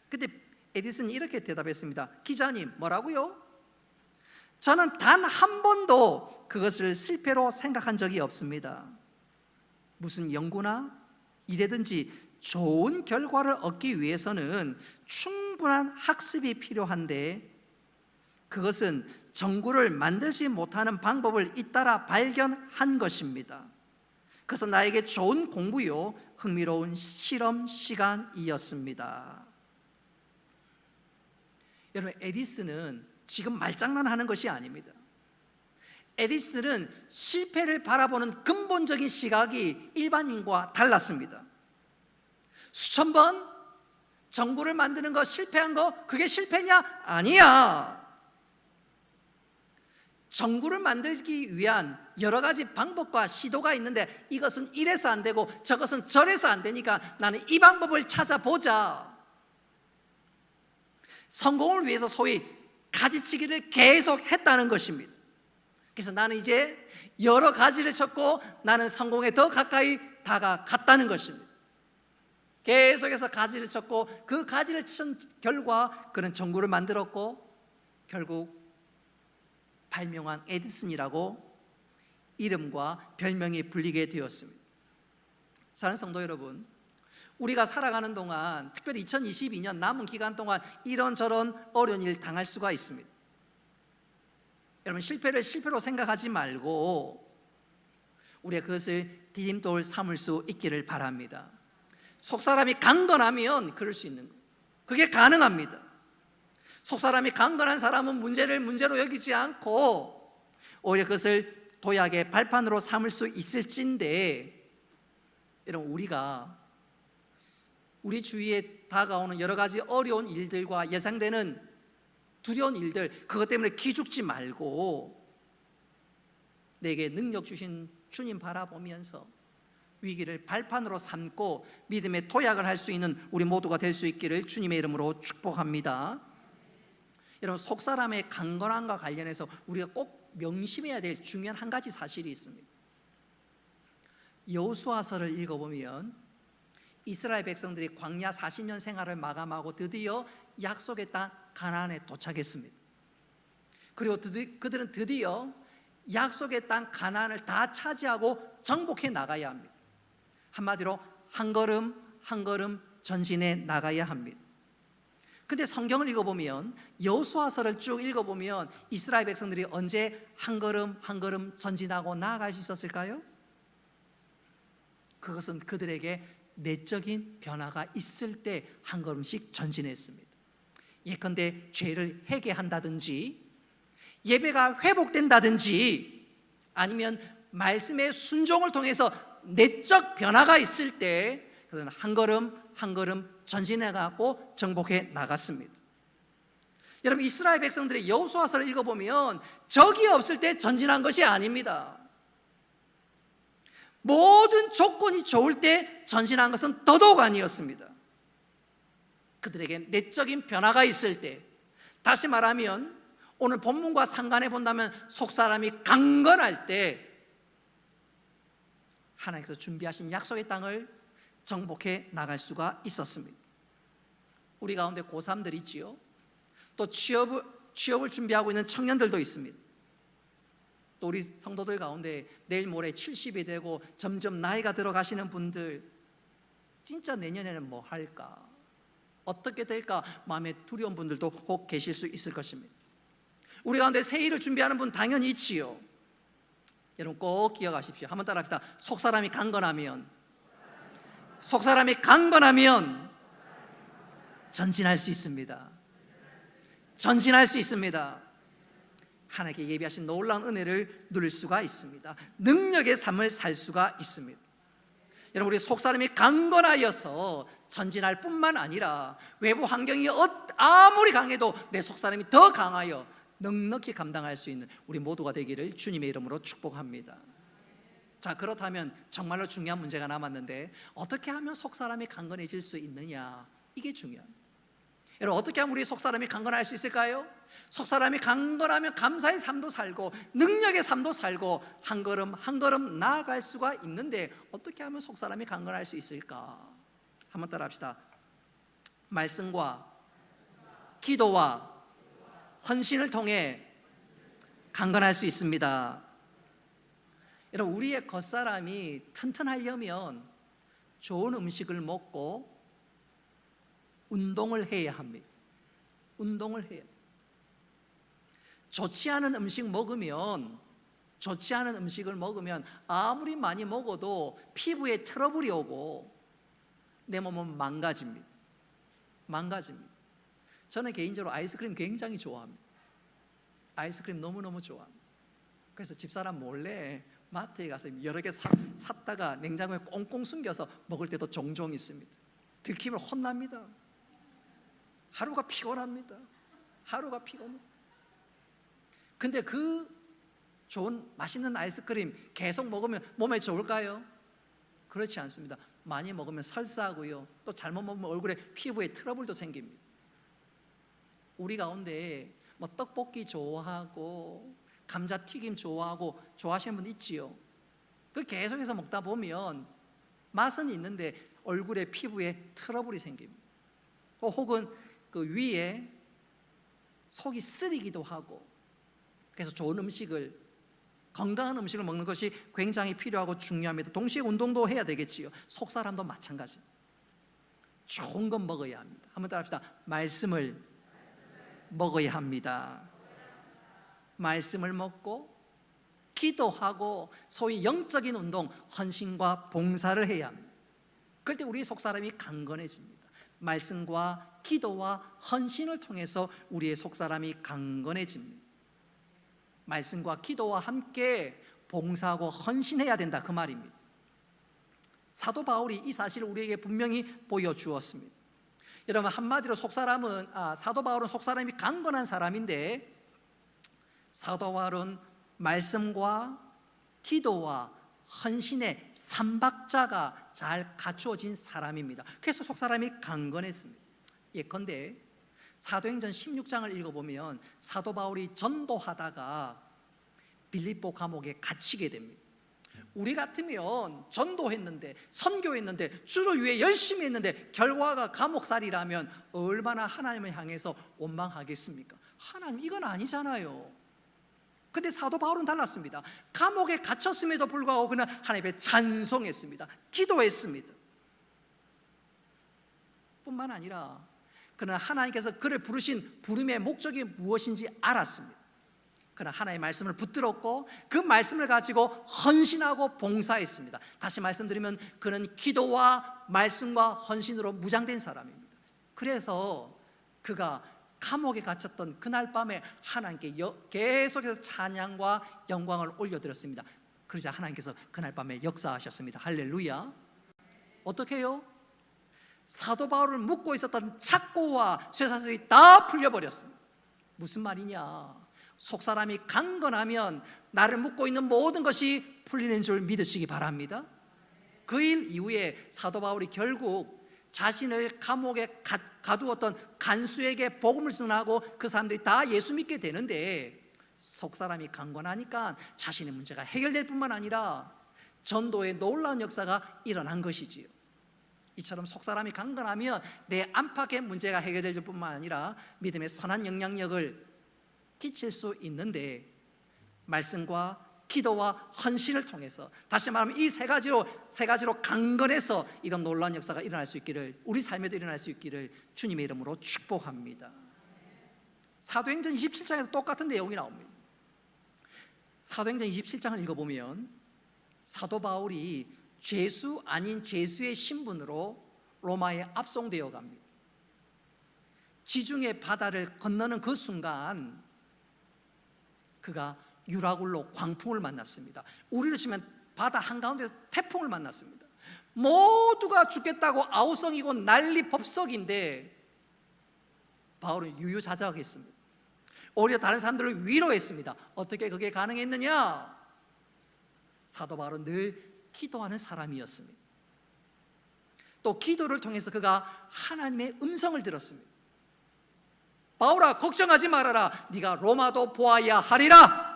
근데 에디슨이 이렇게 대답했습니다. 기자님, 뭐라고요? 저는 단 한 번도 그것을 실패로 생각한 적이 없습니다. 무슨 연구나 이래든지 좋은 결과를 얻기 위해서는 충분한 학습이 필요한데, 그것은 전구를 만들지 못하는 방법을 잇따라 발견한 것입니다. 그래서 나에게 좋은 공부요, 흥미로운 실험 시간이었습니다. 여러분, 에디슨은 지금 말장난하는 것이 아닙니다. 에디슨은 실패를 바라보는 근본적인 시각이 일반인과 달랐습니다. 수천 번 전구를 만드는 거 실패한 거, 그게 실패냐? 아니야. 전구를 만들기 위한 여러 가지 방법과 시도가 있는데, 이것은 이래서 안 되고 저것은 저래서 안 되니까 나는 이 방법을 찾아보자. 성공을 위해서 소위 가지치기를 계속 했다는 것입니다. 그래서 나는 이제 여러 가지를 쳤고 나는 성공에 더 가까이 다가갔다는 것입니다. 계속해서 가지를 쳤고 그 가지를 친 결과 그는 전구를 만들었고 결국 발명한 에디슨이라고 이름과 별명이 불리게 되었습니다. 사랑하는 성도 여러분, 우리가 살아가는 동안 특별히 2022년 남은 기간 동안 이런저런 어려운 일 당할 수가 있습니다. 여러분, 실패를 실패로 생각하지 말고 우리가 그것을 디딤돌 삼을 수 있기를 바랍니다. 속사람이 강건하면 그럴 수 있는 거예요. 그게 가능합니다. 속사람이 강건한 사람은 문제를 문제로 여기지 않고 오히려 그것을 도약의 발판으로 삼을 수 있을진데, 여러분, 우리가 우리 주위에 다가오는 여러 가지 어려운 일들과 예상되는 두려운 일들, 그것 때문에 기죽지 말고 내게 능력 주신 주님 바라보면서 위기를 발판으로 삼고 믿음의 도약을 할 수 있는 우리 모두가 될 수 있기를 주님의 이름으로 축복합니다. 여러분, 속사람의 강건함과 관련해서 우리가 꼭 명심해야 될 중요한 한 가지 사실이 있습니다. 여호수아서를 읽어보면 이스라엘 백성들이 광야 40년 생활을 마감하고 드디어 약속의 땅 가나안에 도착했습니다. 그리고 그들은 드디어 약속의 땅 가나안을 다 차지하고 정복해 나가야 합니다. 한마디로 한 걸음 한 걸음 전진해 나가야 합니다. 근데 성경을 읽어보면, 여호수아서를 쭉 읽어보면 이스라엘 백성들이 언제 한 걸음 한 걸음 전진하고 나아갈 수 있었을까요? 그것은 그들에게 내적인 변화가 있을 때 한 걸음씩 전진했습니다. 예컨대 죄를 회개한다든지 예배가 회복된다든지 아니면 말씀의 순종을 통해서 내적 변화가 있을 때 그들은 한 걸음 한 걸음 전진해가고 정복해 나갔습니다. 여러분, 이스라엘 백성들의 여호수아서를 읽어보면 적이 없을 때 전진한 것이 아닙니다. 모든 조건이 좋을 때 전진한 것은 더더욱 아니었습니다. 그들에게 내적인 변화가 있을 때, 다시 말하면 오늘 본문과 상관해 본다면 속사람이 강건할 때 하나님께서 준비하신 약속의 땅을 정복해 나갈 수가 있었습니다. 우리 가운데 고3들 있지요. 또 취업을 준비하고 있는 청년들도 있습니다. 또 우리 성도들 가운데 내일 모레 70이 되고 점점 나이가 들어가시는 분들, 진짜 내년에는 뭐 할까, 어떻게 될까 마음에 두려운 분들도 혹 계실 수 있을 것입니다. 우리 가운데 새해를 준비하는 분 당연히 있지요. 여러분, 꼭 기억하십시오. 한번 따라합시다. 속사람이 강건하면 전진할 수 있습니다. 전진할 수 있습니다. 하나님께 예비하신 놀라운 은혜를 누릴 수가 있습니다. 능력의 삶을 살 수가 있습니다. 여러분, 우리 속사람이 강건하여서 전진할 뿐만 아니라 외부 환경이 아무리 강해도 내 속사람이 더 강하여 넉넉히 감당할 수 있는 우리 모두가 되기를 주님의 이름으로 축복합니다. 자, 그렇다면 정말로 중요한 문제가 남았는데, 어떻게 하면 속사람이 강건해질 수 있느냐, 이게 중요합니다. 여러분, 어떻게 하면 우리 속사람이 강건할 수 있을까요? 속사람이 강건하면 감사의 삶도 살고 능력의 삶도 살고 한 걸음 한 걸음 나아갈 수가 있는데, 어떻게 하면 속사람이 강건할 수 있을까? 한번 따라합시다. 말씀과 기도와 헌신을 통해 강건할 수 있습니다. 여러분, 우리의 겉사람이 튼튼하려면 좋은 음식을 먹고 운동을 해야 합니다. 운동을 해야 합니다. 좋지 않은 음식을 먹으면 아무리 많이 먹어도 피부에 트러블이 오고 내 몸은 망가집니다. 저는 개인적으로 아이스크림 굉장히 좋아합니다. 아이스크림 너무너무 좋아합니다. 그래서 집사람 몰래 마트에 가서 여러 개 샀다가 냉장고에 꽁꽁 숨겨서 먹을 때도 종종 있습니다. 들키면 혼납니다. 하루가 피곤합니다. 근데 그 좋은 맛있는 아이스크림 계속 먹으면 몸에 좋을까요? 그렇지 않습니다. 많이 먹으면 설사하고요, 또 잘못 먹으면 얼굴에 피부에 트러블도 생깁니다. 우리 가운데 뭐 떡볶이 좋아하고 감자튀김 좋아하고 좋아하시는 분 있지요. 그 계속해서 먹다 보면 맛은 있는데 얼굴에 피부에 트러블이 생깁니다. 혹은 그 위에 속이 쓰리기도 하고, 그래서 좋은 음식을, 건강한 음식을 먹는 것이 굉장히 필요하고 중요합니다. 동시에 운동도 해야 되겠지요. 속사람도 마찬가지. 좋은 건 먹어야 합니다. 한번 따라합시다. 말씀을 먹어야 합니다. 말씀을 먹고 기도하고 소위 영적인 운동, 헌신과 봉사를 해야 합니다. 그럴 때 우리 속사람이 강건해집니다. 말씀과 기도와 헌신을 통해서 우리의 속사람이 강건해집니다. 말씀과 기도와 함께 봉사하고 헌신해야 된다, 그 말입니다. 사도 바울이 이 사실을 우리에게 분명히 보여주었습니다. 여러분, 한마디로 사도 바울은 속사람이 강건한 사람인데, 사도 바울은 말씀과 기도와 헌신의 삼박자가 잘 갖추어진 사람입니다. 그래서 속사람이 강건했습니다. 예컨대 사도행전 16장을 읽어보면 사도 바울이 전도하다가 빌립보 감옥에 갇히게 됩니다. 우리 같으면 전도했는데, 선교했는데, 주를 위해 열심히 했는데 결과가 감옥살이라면 얼마나 하나님을 향해서 원망하겠습니까? 하나님, 이건 아니잖아요. 근데 사도 바울은 달랐습니다. 감옥에 갇혔음에도 불구하고 그는 하나님께 찬송했습니다. 기도했습니다. 뿐만 아니라 그는 하나님께서 그를 부르신 부름의 목적이 무엇인지 알았습니다. 그는 하나님의 말씀을 붙들었고 그 말씀을 가지고 헌신하고 봉사했습니다. 다시 말씀드리면 그는 기도와 말씀과 헌신으로 무장된 사람입니다. 그래서 그가 감옥에 갇혔던 그날 밤에 하나님께 계속해서 찬양과 영광을 올려드렸습니다. 그러자 하나님께서 그날 밤에 역사하셨습니다. 할렐루야. 어떻게 해요? 사도 바울을 묶고 있었던 착고와 쇠사슬이 다 풀려버렸습니다. 무슨 말이냐? 속사람이 강건하면 나를 묶고 있는 모든 것이 풀리는 줄 믿으시기 바랍니다. 그 일 이후에 사도 바울이 결국 자신을 감옥에 가두었던 간수에게 복음을 전하고 그 사람들이 다 예수 믿게 되는데, 속사람이 강건하니까 자신의 문제가 해결될 뿐만 아니라 전도의 놀라운 역사가 일어난 것이지요. 이처럼 속사람이 강건하면 내 안팎의 문제가 해결될 뿐만 아니라 믿음의 선한 영향력을 끼칠 수 있는데, 말씀과 기도와 헌신을 통해서, 다시 말하면 이 세 가지로 강건해서 이런 놀라운 역사가 일어날 수 있기를, 우리 삶에도 일어날 수 있기를 주님의 이름으로 축복합니다. 사도행전 27장에도 똑같은 내용이 나옵니다. 사도행전 27장을 읽어보면 사도 바울이 죄수 아닌 죄수의 신분으로 로마에 압송되어 갑니다. 지중해 바다를 건너는 그 순간 그가 유라굴로 광풍을 만났습니다. 우리로 치면 바다 한가운데서 태풍을 만났습니다. 모두가 죽겠다고 아우성이고 난리 법석인데 바울은 유유자적했습니다. 오히려 다른 사람들을 위로했습니다. 어떻게 그게 가능했느냐? 사도 바울은 늘 기도하는 사람이었습니다. 또 기도를 통해서 그가 하나님의 음성을 들었습니다. 바울아, 걱정하지 말아라. 네가 로마도 보아야 하리라.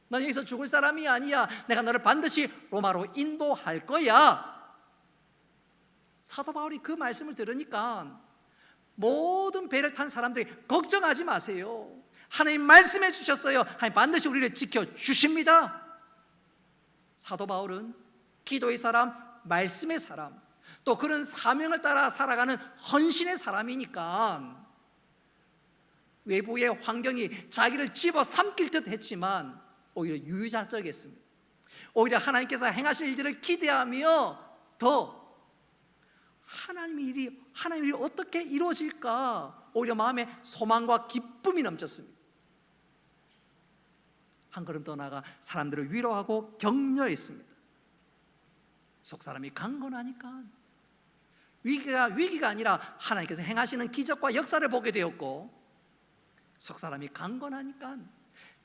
넌 여기서 죽을 사람이 아니야. 내가 너를 반드시 로마로 인도할 거야. 사도 바울이 그 말씀을 들으니까 모든 배를 탄 사람들이 걱정하지 마세요. 하나님 말씀해 주셨어요. 하나님 반드시 우리를 지켜주십니다. 사도 바울은 기도의 사람, 말씀의 사람, 또 그런 사명을 따라 살아가는 헌신의 사람이니까 외부의 환경이 자기를 집어삼킬 듯 했지만 오히려 유유자적했습니다. 오히려 하나님께서 행하실 일들을 기대하며 더 하나님의 일이 어떻게 이루어질까 오히려 마음에 소망과 기쁨이 넘쳤습니다. 한 걸음 더 나아가 사람들을 위로하고 격려했습니다. 속사람이 강건하니까 위기가 아니라 하나님께서 행하시는 기적과 역사를 보게 되었고, 속사람이 강건하니까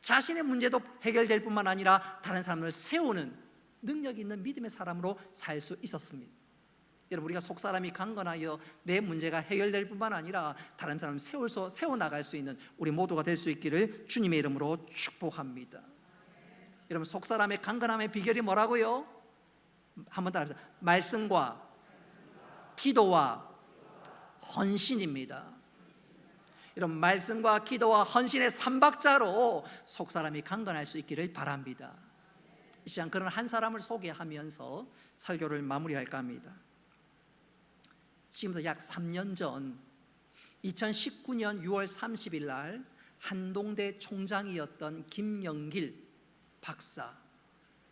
자신의 문제도 해결될 뿐만 아니라 다른 사람을 세우는 능력 있는 믿음의 사람으로 살 수 있었습니다. 여러분, 우리가 속사람이 강건하여 내 문제가 해결될 뿐만 아니라 다른 사람을 세워나갈 수 있는 우리 모두가 될 수 있기를 주님의 이름으로 축복합니다. 여러분, 속사람의 강건함의 비결이 뭐라고요? 한번 따라합시다. 말씀과 기도와 헌신입니다. 여러분, 말씀과 기도와 헌신의 삼박자로 속사람이 강건할 수 있기를 바랍니다. 이 시간 그런 한 사람을 소개하면서 설교를 마무리할까 합니다. 지금부터 약 3년 전 2019년 6월 30일 날 한동대 총장이었던 김영길 박사,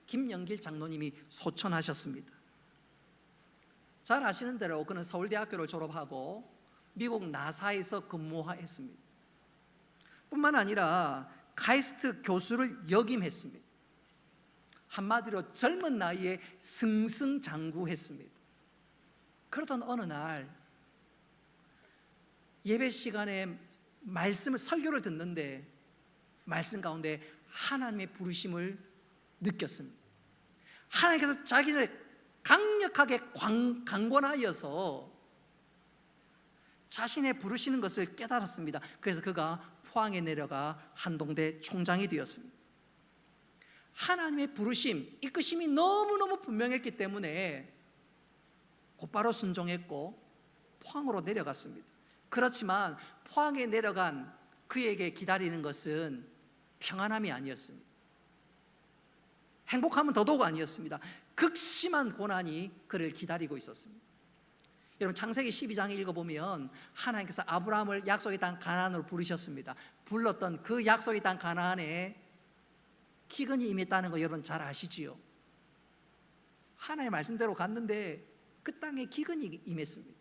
김영길 장로님이 소천하셨습니다. 잘 아시는 대로 그는 서울대학교를 졸업하고 미국 나사에서 근무했습니다. 뿐만 아니라 카이스트 교수를 역임했습니다. 한마디로 젊은 나이에 승승장구했습니다. 그러던 어느 날 예배 시간에 설교를 듣는데 말씀 가운데 하나님의 부르심을 느꼈습니다. 하나님께서 자기를 강력하게 강권하여서 자신의 부르시는 것을 깨달았습니다. 그래서 그가 포항에 내려가 한동대 총장이 되었습니다. 하나님의 부르심, 이끄심이 너무너무 분명했기 때문에 곧바로 순종했고 포항으로 내려갔습니다. 그렇지만 포항에 내려간 그에게 기다리는 것은 평안함이 아니었습니다. 행복함은 더더욱 아니었습니다. 극심한 고난이 그를 기다리고 있었습니다. 여러분, 창세기 12장에 읽어보면 하나님께서 아브라함을 약속의 땅 가나안으로 부르셨습니다. 불렀던 그 약속의 땅 가나안에 기근이 임했다는 거 여러분 잘 아시지요? 하나님의 말씀대로 갔는데 그 땅에 기근이 임했습니다.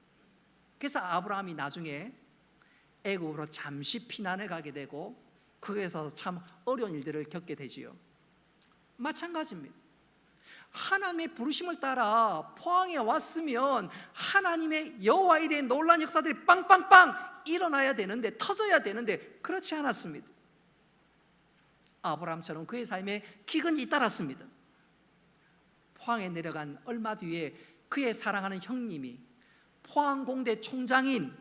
그래서 아브라함이 나중에 애굽으로 잠시 피난을 가게 되고 거기에서 참 어려운 일들을 겪게 되지요. 마찬가지입니다. 하나님의 부르심을 따라 포항에 왔으면 하나님의 여호와 일의 놀라운 역사들이 빵빵빵 일어나야 되는데, 터져야 되는데 그렇지 않았습니다. 아브라함처럼 그의 삶에 기근이 잇따랐습니다. 포항에 내려간 얼마 뒤에 그의 사랑하는 형님이 포항공대 총장인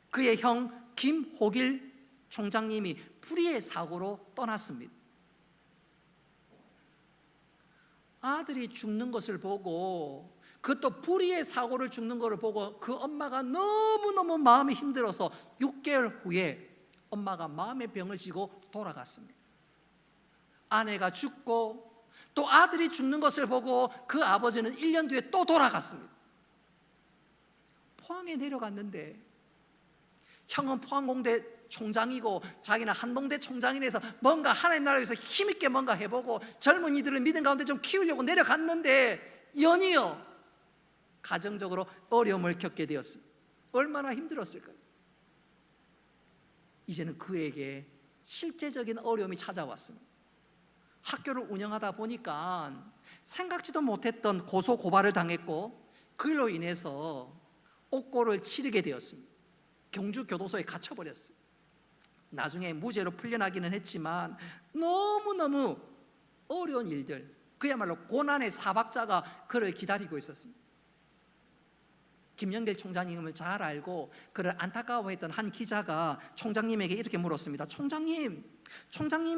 그의 형 김호길 총장님이 불의의 사고로 떠났습니다. 아들이 죽는 것을 보고, 그것도 불의의 사고를 죽는 것을 보고 그 엄마가 너무너무 마음이 힘들어서 6개월 후에 엄마가 마음의 병을 지고 돌아갔습니다. 아내가 죽고 또 아들이 죽는 것을 보고 그 아버지는 1년 뒤에 또 돌아갔습니다. 포항에 내려갔는데 형은 포항공대 총장이고 자기는 한동대 총장이라서 뭔가 하나님 나라에 위해서 힘있게 뭔가 해보고 젊은이들을 믿음 가운데 좀 키우려고 내려갔는데 연이어 가정적으로 어려움을 겪게 되었습니다. 얼마나 힘들었을까요? 이제는 그에게 실제적인 어려움이 찾아왔습니다. 학교를 운영하다 보니까 생각지도 못했던 고소 고발을 당했고 그로 인해서 옥고를 치르게 되었습니다. 경주교도소에 갇혀버렸어요. 나중에 무죄로 풀려나기는 했지만 너무너무 어려운 일들, 그야말로 고난의 사박자가 그를 기다리고 있었습니다. 김영길 총장님을 잘 알고 그를 안타까워했던 한 기자가 총장님에게 이렇게 물었습니다. 총장님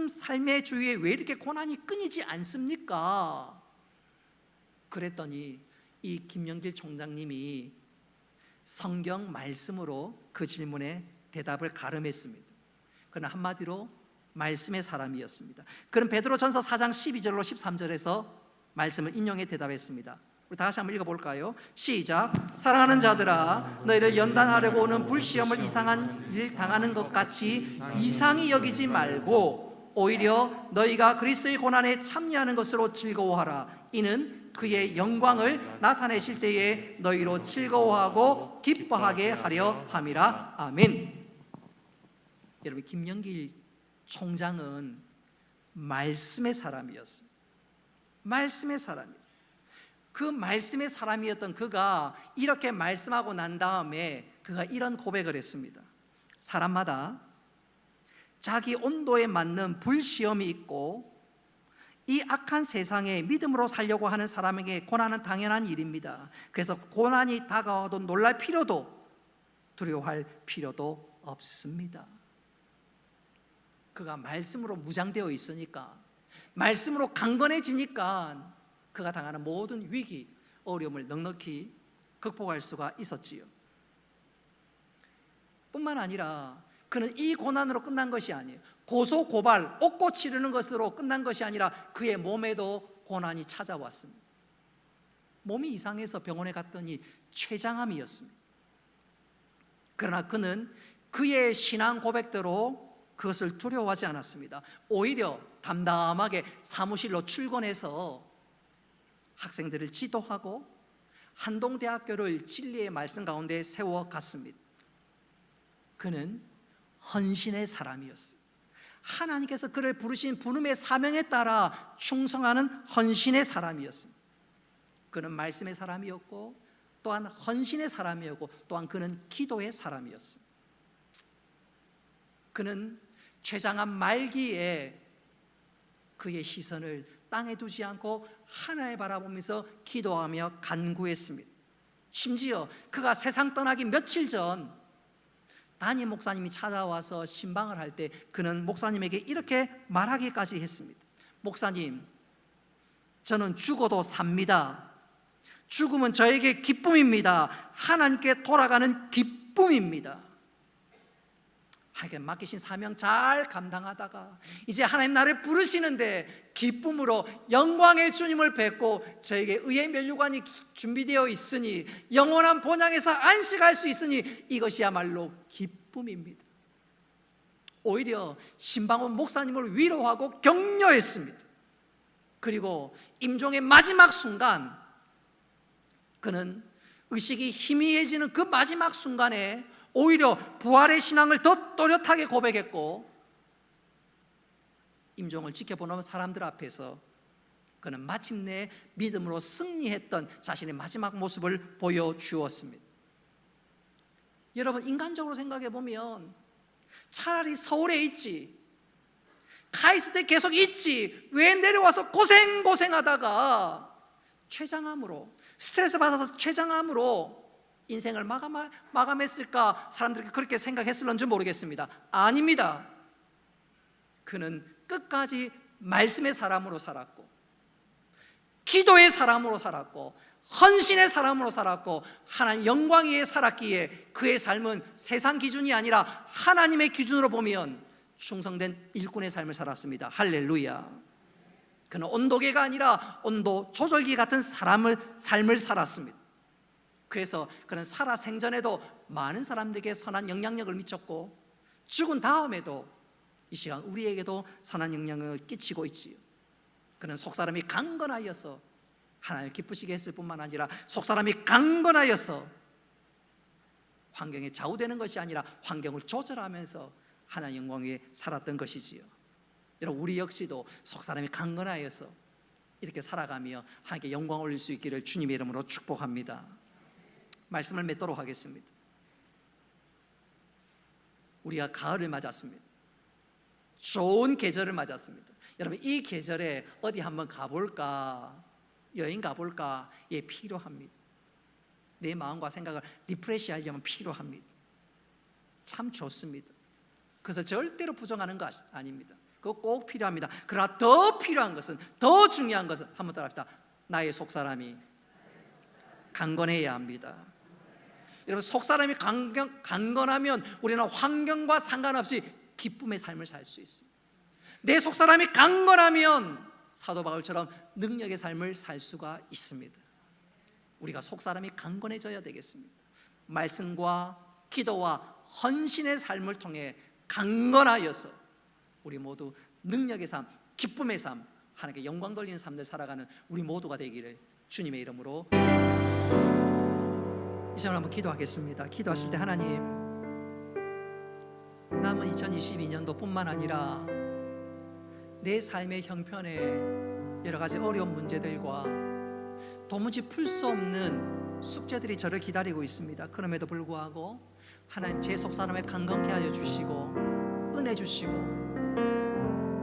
삶의 주위에 왜 이렇게 고난이 끊이지 않습니까? 그랬더니 이 김영길 총장님이 성경 말씀으로 그 질문에 대답을 가름했습니다. 그는 한마디로 말씀의 사람이었습니다. 그는 베드로전서 4장 12절로 13절에서 말씀을 인용해 대답했습니다. 우리 다 같이 한번 읽어볼까요? 시작. 사랑하는 자들아, 너희를 연단하려고 오는 불시험을 이상한 일 당하는 것 같이 이상히 여기지 말고 오히려 너희가 그리스도의 고난에 참여하는 것으로 즐거워하라. 이는 그의 영광을 나타내실 때에 너희로 즐거워하고 기뻐하게 하려 함이라. 아멘. 여러분, 김영길 총장은 말씀의 사람이었습니다. 말씀의 사람이었습니다. 그 말씀의 사람이었던 그가 이렇게 말씀하고 난 다음에 그가 이런 고백을 했습니다. 사람마다 자기 온도에 맞는 불시험이 있고 이 악한 세상에 믿음으로 살려고 하는 사람에게 고난은 당연한 일입니다. 그래서 고난이 다가와도 놀랄 필요도 두려워할 필요도 없습니다. 그가 말씀으로 무장되어 있으니까, 말씀으로 강건해지니까 그가 당하는 모든 위기, 어려움을 넉넉히 극복할 수가 있었지요. 뿐만 아니라 그는 이 고난으로 끝난 것이 아니에요. 고소 고발, 옥고 치르는 것으로 끝난 것이 아니라 그의 몸에도 고난이 찾아왔습니다. 몸이 이상해서 병원에 갔더니 췌장암이었습니다. 그러나 그는 그의 신앙 고백대로 그것을 두려워하지 않았습니다. 오히려 담담하게 사무실로 출근해서 학생들을 지도하고 한동대학교를 진리의 말씀 가운데 세워갔습니다. 그는 헌신의 사람이었습니다. 하나님께서 그를 부르신 부름의 사명에 따라 충성하는 헌신의 사람이었습니다. 그는 말씀의 사람이었고 또한 헌신의 사람이었고 또한 그는 기도의 사람이었습니다. 그는 췌장암 말기에 그의 시선을 땅에 두지 않고 하나에 바라보면서 기도하며 간구했습니다. 심지어 그가 세상 떠나기 며칠 전 담임 목사님이 찾아와서 신방을 할 때 그는 목사님에게 이렇게 말하기까지 했습니다. 목사님, 저는 죽어도 삽니다. 죽음은 저에게 기쁨입니다. 하나님께 돌아가는 기쁨입니다. 하나님께 맡기신 사명 잘 감당하다가 이제 하나님 나를 부르시는데 기쁨으로 영광의 주님을 뵙고 저에게 의의 면류관이 준비되어 있으니 영원한 본향에서 안식할 수 있으니 이것이야말로 기쁨입니다. 오히려 신방원 목사님을 위로하고 격려했습니다. 그리고 임종의 마지막 순간 그는 의식이 희미해지는 그 마지막 순간에 오히려 부활의 신앙을 더 또렷하게 고백했고 임종을 지켜보는 사람들 앞에서 그는 마침내 믿음으로 승리했던 자신의 마지막 모습을 보여주었습니다. 여러분, 인간적으로 생각해 보면 차라리 서울에 있지, 카이스트에 계속 있지, 왜 내려와서 고생하다가 췌장암으로, 스트레스 받아서 췌장암으로 인생을 마감했을까? 사람들이 그렇게 생각했을런지 모르겠습니다. 아닙니다. 그는 끝까지 말씀의 사람으로 살았고 기도의 사람으로 살았고 헌신의 사람으로 살았고 하나님 영광 위에 살았기에 그의 삶은 세상 기준이 아니라 하나님의 기준으로 보면 충성된 일꾼의 삶을 살았습니다. 할렐루야. 그는 온도계가 아니라 온도 조절기 같은 삶을 살았습니다. 그래서 그는 살아 생전에도 많은 사람들에게 선한 영향력을 미쳤고 죽은 다음에도 이 시간 우리에게도 선한 영향을 끼치고 있지요. 그는 속사람이 강건하여서 하나님을 기쁘시게 했을 뿐만 아니라 속사람이 강건하여서 환경에 좌우되는 것이 아니라 환경을 조절하면서 하나님 영광 위에 살았던 것이지요. 여러분, 우리 역시도 속사람이 강건하여서 이렇게 살아가며 하나님께 영광 올릴 수 있기를 주님의 이름으로 축복합니다. 말씀을 맺도록 하겠습니다. 우리가 가을을 맞았습니다. 좋은 계절을 맞았습니다. 여러분, 이 계절에 어디 한번 가볼까, 여행 가볼까, 예, 필요합니다. 내 마음과 생각을 리프레시 하려면 필요합니다. 참 좋습니다. 그래서 절대로 부정하는 것 아닙니다. 그거 꼭 필요합니다. 그러나 더 필요한 것은, 더 중요한 것은, 한번 따라합시다. 나의 속사람이 강건해야 합니다. 여러분, 속사람이 강건하면 우리는 환경과 상관없이 기쁨의 삶을 살 수 있습니다. 내 속사람이 강건하면 사도 바울처럼 능력의 삶을 살 수가 있습니다. 우리가 속사람이 강건해져야 되겠습니다. 말씀과 기도와 헌신의 삶을 통해 강건하여서 우리 모두 능력의 삶, 기쁨의 삶, 하나님께 영광 돌리는 삶을 살아가는 우리 모두가 되기를 주님의 이름으로. 이 시간 한번 기도하겠습니다. 기도하실 때 하나님, 남은 2022년도 뿐만 아니라 내 삶의 형편에 여러 가지 어려운 문제들과 도무지 풀 수 없는 숙제들이 저를 기다리고 있습니다. 그럼에도 불구하고 하나님, 제 속사람을 강건케 하여 주시고 은혜 주시고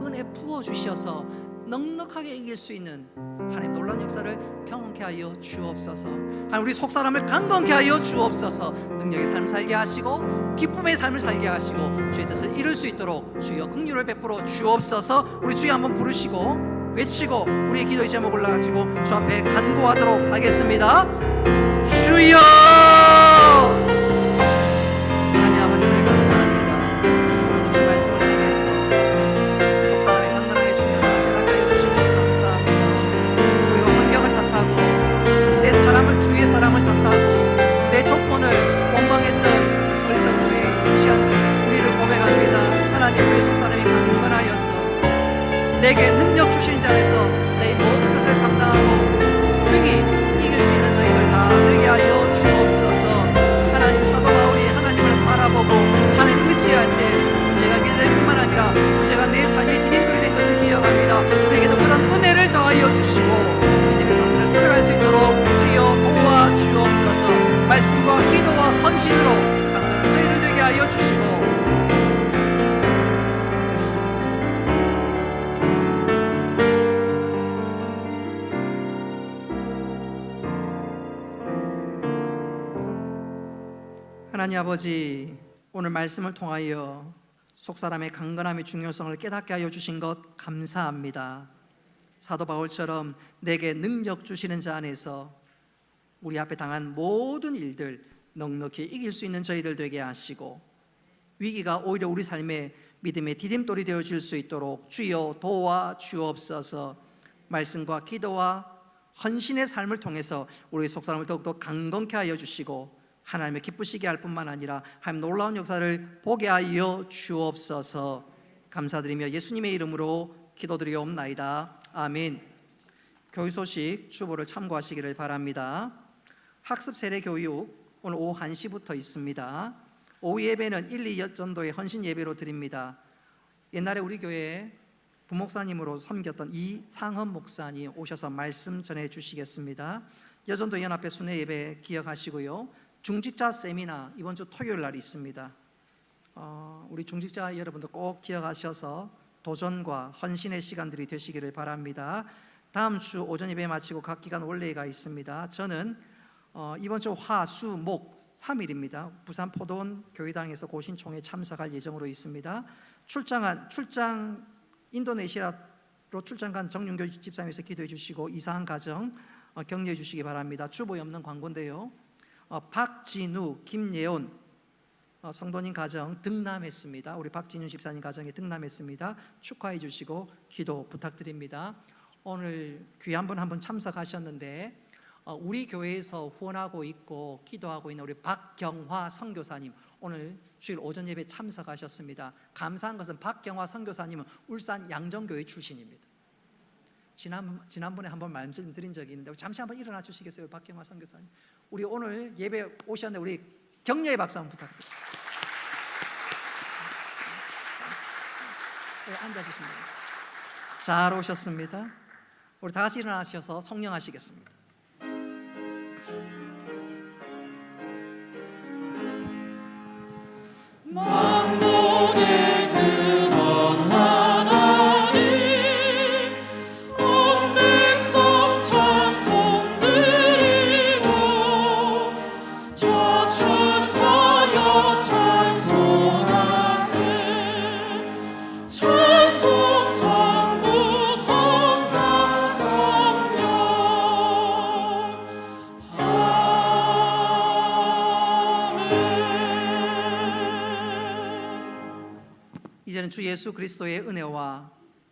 은혜 부어 주셔서 넉넉하게 이길 수 있는 하나님 놀라운 역사를 경험케 하여 주옵소서. 하나님 우리 속사람을 강건케 하여 주옵소서. 능력의 삶을 살게 하시고 기쁨의 삶을 살게 하시고 주의 뜻을 이룰 수 있도록 주여 긍휼을 베풀어 주옵소서. 우리 주여 한번 부르시고 외치고 우리의 기도의 제목을 올라가지고 주 앞에 간구하도록 하겠습니다. 주여! 하나님 아버지들 감사합니다. 오늘 주신 말씀을 통해서 속사람의 강건하게 중요성을 깨닫게 하여 주신 것 감사합니다. 우리가 환경을 탓하고 내 사람을 주위의 사람을 탓하고 내 조건을 원망했던 어리석은 우리 시간 우리를 고백합니다. 하나님 우리의 속사람이 강건하여서 내게 능력 주신 자에서 내 모든 것을 감당하고 능히 이길 수 있는 저희들 다 되게 하여 주옵소서. 하나님 사도 바울이 하나님을 바라보고 하나님 의지할 때 제가 길들 뿐만 아니라 제가 내 삶의 디딤돌이 된 것을 기억합니다. 우리에게도 그런 은혜를 더하여 주시고 믿음의 삶을 살아갈 수 있도록 주여 도와 주옵소서. 말씀과 기도와 헌신으로 강건한 저희들 되게 하여 주시고 하나님 아버지, 오늘 말씀을 통하여 속사람의 강건함의 중요성을 깨닫게 하여 주신 것 감사합니다. 사도 바울처럼 내게 능력 주시는 자 안에서 우리 앞에 당한 모든 일들 넉넉히 이길 수 있는 저희들 되게 하시고 위기가 오히려 우리 삶의 믿음의 디딤돌이 되어질 수 있도록 주여 도와 주옵소서. 말씀과 기도와 헌신의 삶을 통해서 우리 속사람을 더욱더 강건케 하여 주시고 하나님의 기쁘시게 할 뿐만 아니라 하나님 놀라운 역사를 보게 하여 주옵소서. 감사드리며 예수님의 이름으로 기도드리옵나이다. 아멘. 교육 소식 주보를 참고하시기를 바랍니다. 학습 세례 교육 오늘 오후 1시부터 있습니다. 오후 예배는 1, 2 전도의 헌신 예배로 드립니다. 옛날에 우리 교회에 부목사님으로 섬겼던 이상헌 목사님 오셔서 말씀 전해 주시겠습니다. 여전도 연합회 순회 예배 기억하시고요. 중직자 세미나 이번 주 토요일 날 있습니다. 우리 중직자 여러분도 꼭 기억하셔서 도전과 헌신의 시간들이 되시기를 바랍니다. 다음 주 오전 예배 마치고 각 기간 원래가 있습니다. 저는 이번 주 화, 수, 목 3일입니다. 부산 포도원 교회당에서 고신총회 참석할 예정으로 있습니다. 인도네시아로 출장 간 정윤교 집사님께서 기도해 주시고 이상한 가정 격려해 주시기 바랍니다. 주보에 없는 광고인데요. 박진우, 김예온 성도님 가정 등남했습니다. 우리 박진우 집사님 가정에 등남했습니다. 축하해 주시고 기도 부탁드립니다. 오늘 귀한 분 한 분 참석하셨는데 우리 교회에서 후원하고 있고 기도하고 있는 우리 박경화 선교사님 오늘 주일 오전 예배 참석하셨습니다. 감사한 것은 박경화 선교사님은 울산 양정교회 출신입니다. 지난번에 한번 말씀드린 적이 있는데 잠시 한번 일어나 주시겠어요? 박경화 선교사님. 우리 오늘 예배 오셨는데 우리 격려의 박수 한번 부탁드립니다. 앉아주시면 됩니다. 잘 오셨습니다. 우리 다 같이 일어나셔서 성령하시겠습니다. 만복의 근원 하나님 온 백성 찬송 드리고 저 천사여 찬송하세 찬송 성부 성자 성령 이제는 주 예수 그리스도의 은혜와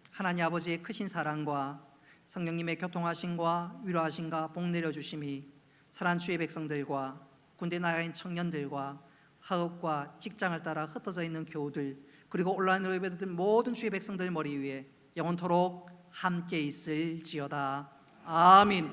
하나님 아버지의 크신 사랑과 성령님의 교통하심과 위로하심과 복 내려주심이 사랑하는 주의 백성들과 군대 나가 있는 청년들과 학업과 직장을 따라 흩어져 있는 교우들 그리고 온라인으로 예배드린 모든 주의 백성들 머리 위에 영원토록 함께 있을지어다. 아멘.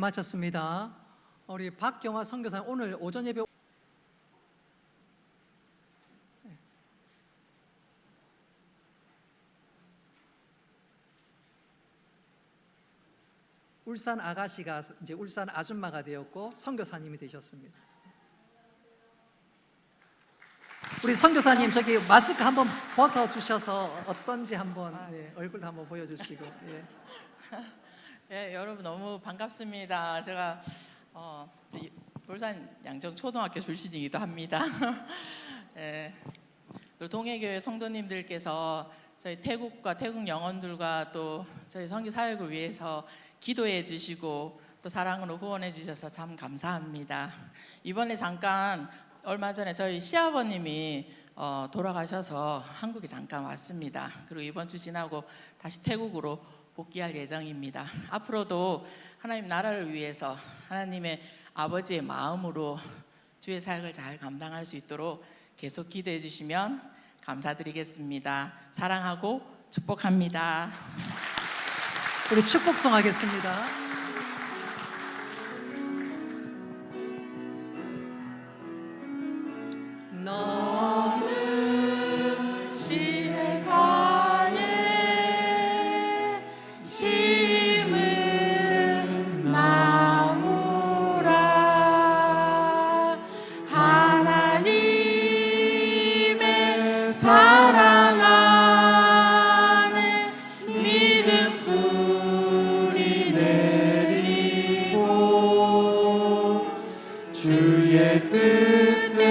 마쳤습니다. 우리 박경화 선교사님 오늘 오전 예배 울산 아가씨가 이제 울산 아줌마가 되었고 선교사님이 되셨습니다. 우리 선교사님 저기 마스크 한번 벗어 주셔서 어떤지 한번 얼굴도 한번 보여주시고. 예. 예, 여러분 너무 반갑습니다. 제가 울산 양정 초등학교 출신이기도 합니다. 예, 그리고 동해교회 성도님들께서 저희 태국과 태국 영혼들과 또 저희 선교 사역을 위해서 기도해 주시고 또 사랑으로 후원해 주셔서 참 감사합니다. 이번에 잠깐 얼마 전에 저희 시아버님이 돌아가셔서 한국에 잠깐 왔습니다. 그리고 이번 주 지나고 다시 태국으로 복귀할 예정입니다. 앞으로도 하나님 나라를 위해서 하나님의 아버지의 마음으로 주의 사역을 잘 감당할 수 있도록 계속 기도해 주시면 감사드리겠습니다. 사랑하고 축복합니다. 우리 축복송 하겠습니다. 너는 시내가에 심은 나무라 하나님의 사랑하는 믿음 뿌리 내리고 주의 뜻대로